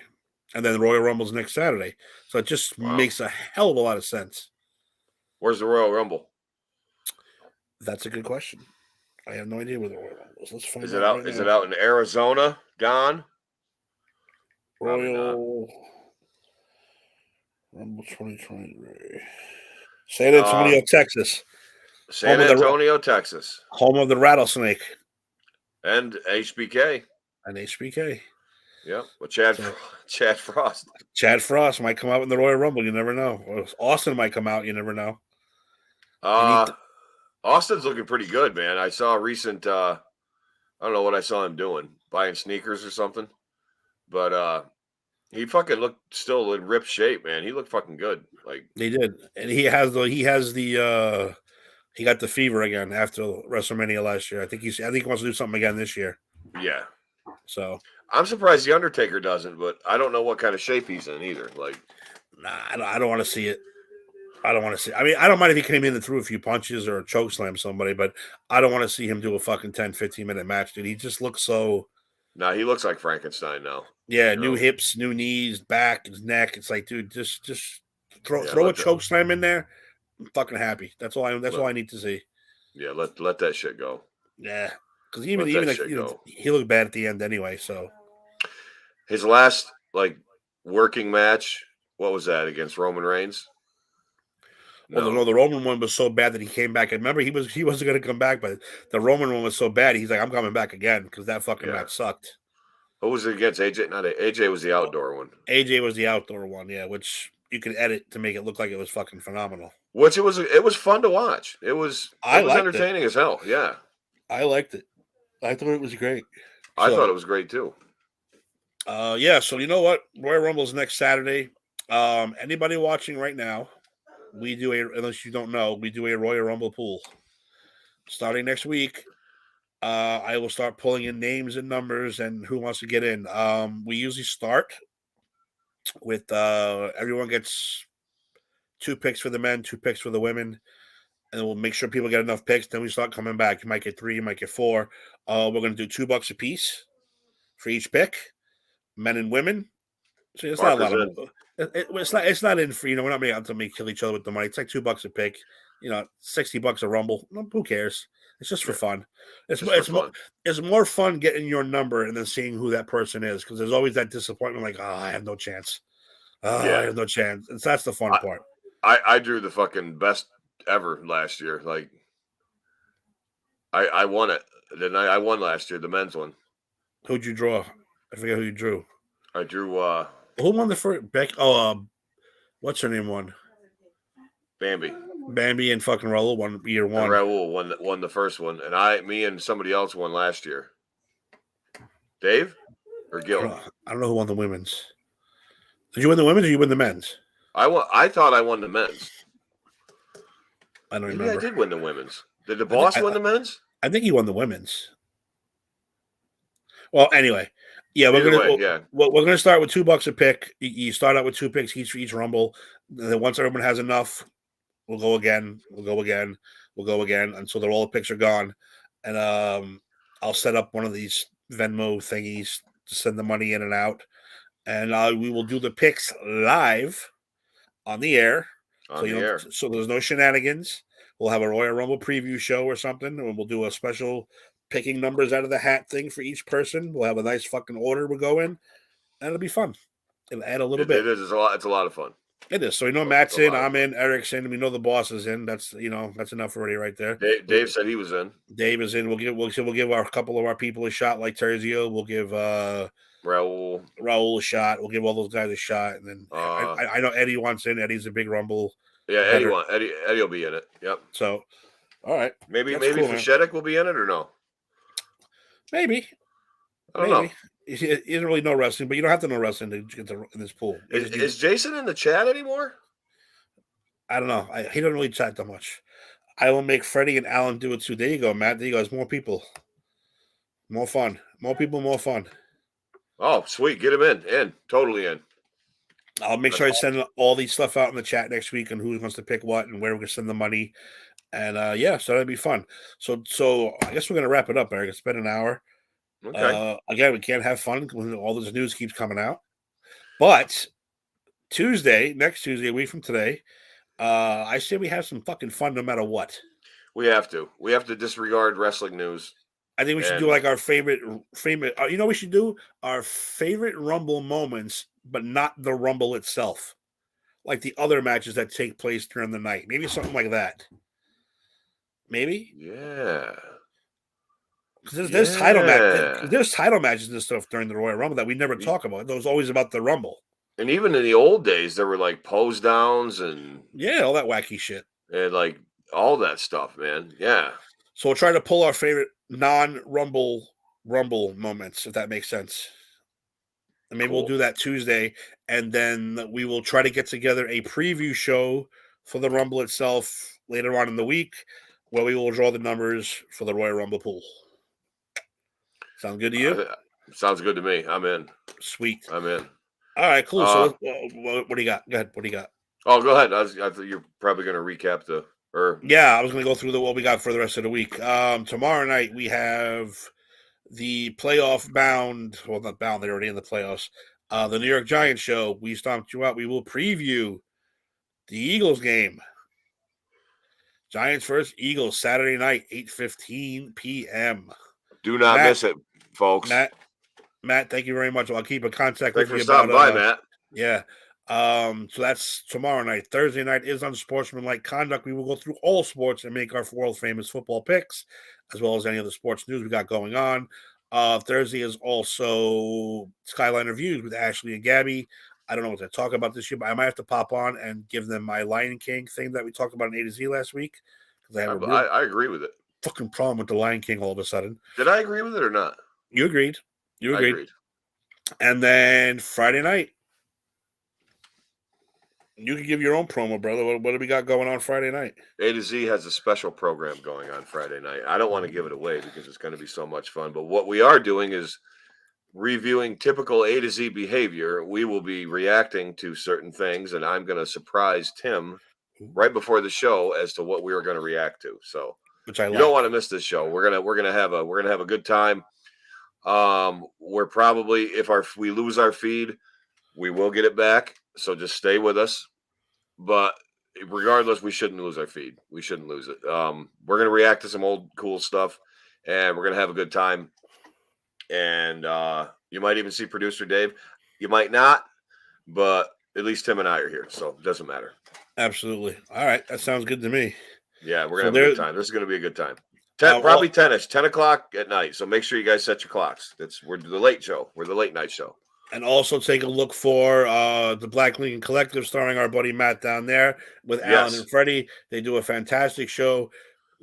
And then Royal Rumble's next Saturday. So it just makes a hell of a lot of sense.
Where's the Royal Rumble?
That's a good question. I have no idea where the Royal Rumble is. Let's find out.
Is it out in Arizona, Don?
Royal Rumble 2023. San Antonio, Texas.
San Antonio, Texas.
Home of the Rattlesnake.
And HBK.
Yep.
With Chad Frost.
Chad Frost might come out in the Royal Rumble. You never know. Or Austin might come out. You never know.
Austin's looking pretty good, man. I saw a recent, I don't know what I saw him doing, buying sneakers or something. But he fucking looked still in ripped shape, man. He looked fucking good. Like
he did. And he got the fever again after WrestleMania last year. I think he wants to do something again this year.
Yeah.
So
I'm surprised the Undertaker doesn't, but I don't know what kind of shape he's in either. Like,
nah, I don't want to see it. I don't want to see. I mean, I don't mind if he came in and threw a few punches or choke slam somebody, but I don't want to see him do a fucking 10, 15-minute match, dude. He just looks so.
Nah, he looks like Frankenstein now.
Yeah, new hips, new knees, back, his neck. It's like, dude, just throw a choke slam in there. I'm fucking happy. That's all I need to see.
Yeah, let that shit go.
Yeah, because even like, he looked bad at the end anyway. So
his last like working match, what was that against Roman Reigns?
No, the Roman one was so bad that he came back. I remember he wasn't going to come back, but the Roman one was so bad. He's like, I'm coming back again because that fucking match sucked.
Who was it against? AJ? Not AJ was the outdoor one.
AJ was the outdoor one, yeah, which you could edit to make it look like it was fucking phenomenal.
Which it was fun to watch. It was entertaining as hell. Yeah,
I liked it. I thought it was great.
I thought it was great too.
Yeah. So you know what? Royal Rumble's next Saturday. Anybody watching right now? Unless you don't know, we do a Royal Rumble pool. Starting next week, I will start pulling in names and numbers and who wants to get in. We usually start with everyone gets 2 picks for the men, 2 picks for the women, and we'll make sure people get enough picks. Then we start coming back. You might get 3, you might get 4. We're going to do $2 a piece for each pick, men and women. So it's not a lot of. It's not in for, we're not making out to kill each other with the money. It's like $2 a pick, $60 a rumble. Who cares? It's just for fun. It's more fun getting your number and then seeing who that person is, because there's always that disappointment, like, I have no chance. I have no chance. And that's the fun part.
I drew the fucking best ever last year. Like, I won it. Then I won last year, the men's one.
Who'd you draw? I forget who you drew.
I drew
who won the first? Beck. Oh, what's her name? Won. Bambi and fucking Raul won year one.
And Raul won the first one, and me and somebody else won last year. Dave or
I
Gil?
don't know who won the women's. Did you win the women's or you win the men's?
I thought I won the men's.
I don't
Maybe
remember.
I did win the women's. Did the boss win the men's?
I think he won the women's. Well, anyway, yeah,
Yeah.
we're gonna start with $2 a pick. You start out with 2 picks each for each rumble. And then once everyone has enough, we'll go again. We'll go again. We'll go again until all the picks are gone. And I'll set up one of these Venmo thingies to send the money in and out. And we will do the picks live on the air. So there's no shenanigans. We'll have a Royal Rumble preview show or something, and we'll do a special picking numbers out of the hat thing for each person. We'll have a nice fucking order we'll go in, and it'll be fun. It'll add a little bit.
It is a lot. It's a lot of fun.
It is. So we know Matt's in, I'm in, Eric's in. We know the boss is in. That's that's enough already right there.
Dave said he was in.
Dave is in. We'll give our couple of our people a shot like Terzio. We'll give Raul a shot. We'll give all those guys a shot, and then I know Eddie wants in. Eddie's a big Rumble.
Yeah, Eddie will be in it. Yep.
So, all right.
Maybe cool, Fashedic will be in it or no?
Maybe.
I don't know.
He doesn't really know wrestling, but you don't have to know wrestling to get in this pool.
Is Jason in the chat anymore?
I don't know. He doesn't really chat that much. I will make Freddie and Alan do it too. There you go, Matt. There you go. It's more people. More fun. More people, more fun.
Oh, sweet. Get him in. Totally in.
I'll make sure I send all these stuff out in the chat next week and who wants to pick what and where we're going to send the money. And so that'll be fun. So I guess we're going to wrap it up, Eric. It's been an hour.
Okay.
Again, we can't have fun when all this news keeps coming out. But next Tuesday, a week from today, I say we have some fucking fun no matter what.
We have to. We have to disregard wrestling news.
I think we should do like our favorite. We should do our favorite Rumble moments, but not the Rumble itself, like the other matches that take place during the night. Maybe something like that. Maybe.
Yeah.
Because there's title matches. There's title matches and stuff during the Royal Rumble that we never talk about. It was always about the Rumble.
And even in the old days, there were like pose downs and
all that wacky shit
and like all that stuff, man. Yeah.
So we'll try to pull our favorite non-Rumble moments, if that makes sense. And maybe we'll do that Tuesday, and then we will try to get together a preview show for the Rumble itself later on in the week, where we will draw the numbers for the Royal Rumble pool. Sound good to you?
Sounds good to me. I'm in.
Sweet.
I'm in.
All right, cool. So what do you got? Go ahead. What do you got?
Oh, go ahead. I thought you're probably going to recap
Yeah, I was going to go through what we got for the rest of the week. Tomorrow night we have the playoff bound. Well, not bound. They're already in the playoffs. The New York Giants show. We stomped you out. We will preview the Eagles game. Giants versus Eagles, Saturday night, 8:15 p.m.
Do not miss it, folks.
Matt, thank you very much. I'll keep in contact
with you.
Thanks
for stopping by, Matt.
Yeah. So that's tomorrow night. Thursday night is Unsportsmanlike Conduct. We will go through all sports and make our world famous football picks, as well as any other sports news we got going on. Thursday is also Skyline Reviews with Ashley and Gabby. I don't know what to talk about this year, but I might have to pop on and give them my Lion King thing that we talked about in A to Z last week. Because
I agree with it.
Fucking problem with the Lion King all of a sudden.
Did I agree with it or not?
You agreed.
I agreed.
And then Friday night, you can give your own promo, brother. What do we got going on Friday night?
A to Z has a special program going on Friday night. I don't want to give it away because it's going to be so much fun. But what we are doing is reviewing typical A to Z behavior. We will be reacting to certain things, and I'm going to surprise Tim right before the show as to what we are going to react to. So, you don't want to miss this show. We're gonna have a good time. We're probably if we lose our feed, we will get it back. So just stay with us. But regardless, we shouldn't lose our feed. We shouldn't lose it. We're gonna react to some old cool stuff, and we're gonna have a good time. And you might even see producer Dave. You might not, but at least Tim and I are here, so it doesn't matter.
Absolutely. All right, that sounds good to me.
Yeah, we're gonna have a good time. This is gonna be a good time. Probably 10-ish, 10 o'clock at night. So make sure you guys set your clocks. We're the late show. We're the late night show.
And also take a look for the Black Lincoln Collective, starring our buddy Matt down there with Alan and Freddie. They do a fantastic show.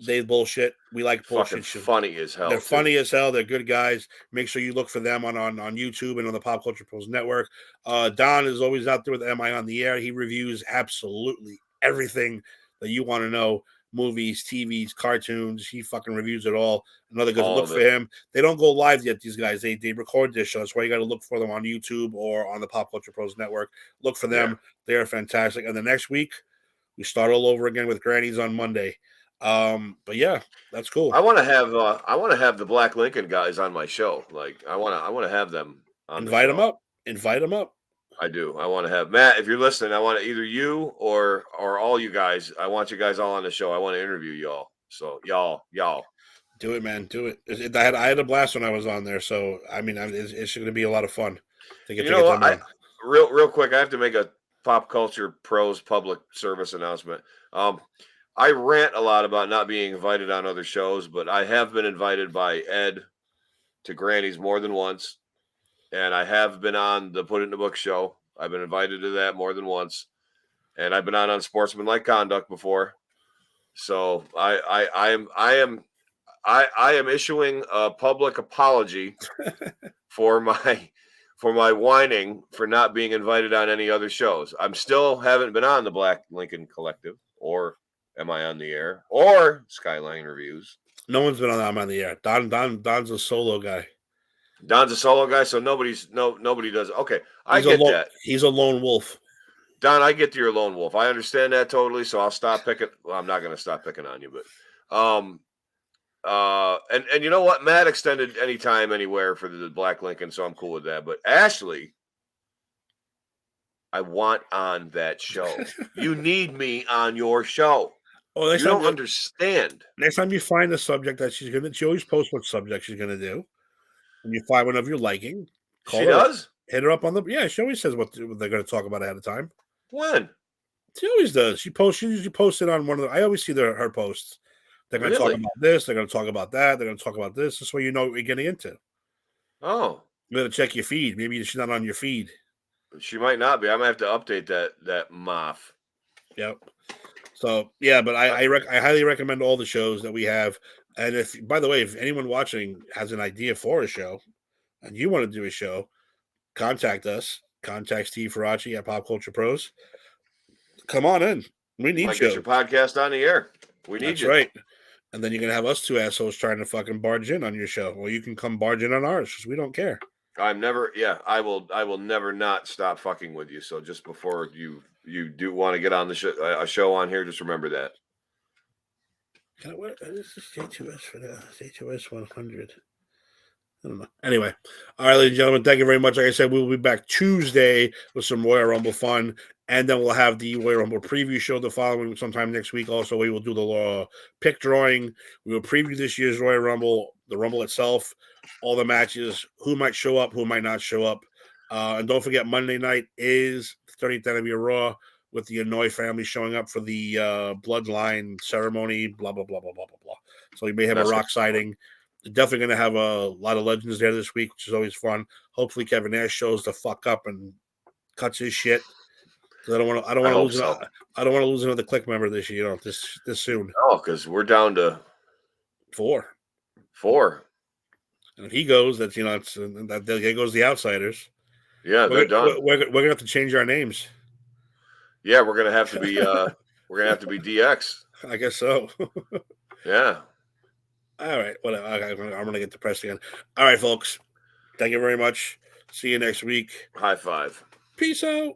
They bullshit. We like bullshit
Fucking
shit.
funny as hell.
They're
too.
funny as hell. They're good guys. Make sure you look for them on YouTube and on the Pop Culture Pros Network. Don is always out there with Am I on the Air? He reviews absolutely everything that you want to know. Movies, TVs, cartoons. He fucking reviews it all. Another good
All
look
of
for
it.
him. They don't go live yet, these guys. They record their show. That's why you got to look for them on YouTube or on the Pop Culture Pros Network. Look for them.
Yeah.
They are fantastic. And the next week, we start all over again with Grannies on Monday. But yeah, that's cool.
I want to have the Black Lincoln guys on my show. Like I want to have them on
Invite
the
them
show.
up. Invite them up.
I do. I want to have Matt. If you're listening, I want to either you or all you guys. I want you guys all on the show. I want to interview y'all. So y'all.
Do it, man. Do it. I had a blast when I was on there. So I mean, it's going to be a lot of fun to get them on.
Real quick, I have to make a Pop Culture Pros public service announcement. I rant a lot about not being invited on other shows, but I have been invited by Ed to Granny's more than once. And I have been on the Put It in the Book show. I've been invited to that more than once. And I've been on Sportsmanlike Conduct before. So I am issuing a public apology for my whining for not being invited on any other shows. I'm still haven't been on the Black Lincoln Collective or Am I on the Air or Skyline Reviews.
No one's been on I'm on the Air. Don's a solo guy.
Don's a solo guy, so nobody does. Okay, I
get
that.
He's a lone wolf.
Don, I get you're a lone wolf. I understand that totally. So I'll stop picking. Well, I'm not going to stop picking on you, but and you know what? Matt extended anytime, anywhere for the Black Lincoln, so I'm cool with that. But Ashley, I want on that show. You need me on your show. Oh, you don't understand.
Next time you find a subject that she always posts what subject she's gonna do. When you find one of your liking,
she does.
Hit her up on she always says what they're going to talk about ahead of time.
When?
She always does. She usually posts it on one of the. I always see her posts. They're going to talk about this. They're going to talk about that. They're going to talk about this. That's why you know what you're getting into.
Oh,
you got to check your feed. Maybe she's not on your feed.
She might not be. I might have to update that moth.
Yep. So yeah, but I highly recommend all the shows that we have. And if, by the way, if anyone watching has an idea for a show, and you want to do a show, contact us. Contact Steve Faraci at Pop Culture Pros. Come on in. We need you.
Get your podcast on the air. We need you.
That's right. And then you're going to have us two assholes trying to fucking barge in on your show. Well, you can come barge in on ours because we don't care.
I will never not stop fucking with you. So just before you do want to get on the a show on here, just remember that.
What is the Stay2S for that? Stay2S 100. I don't know. Anyway, all right, ladies and gentlemen, thank you very much. Like I said, we will be back Tuesday with some Royal Rumble fun, and then we'll have the Royal Rumble preview show the following sometime next week. Also, we will do the pick drawing. We will preview this year's Royal Rumble, the Rumble itself, all the matches, who might show up, who might not show up. And don't forget, Monday night is the 30th anniversary of Raw with the Anoy family showing up for the Bloodline ceremony, blah, blah, blah, blah, blah, blah, blah. So we may have a rock sighting. Definitely going to have a lot of legends there this week, which is always fun. Hopefully, Kevin Nash shows the fuck up and cuts his shit. Because I don't want to lose another Click member this year, this soon.
Oh, because we're down to
4. And if he goes, that's there goes the Outsiders.
Yeah, they're done.
We're gonna have to change our names.
Yeah, we're gonna have to be DX.
I guess so.
Yeah.
All right, whatever. I'm going to get depressed again. All right, folks. Thank you very much. See you next week.
High five.
Peace out.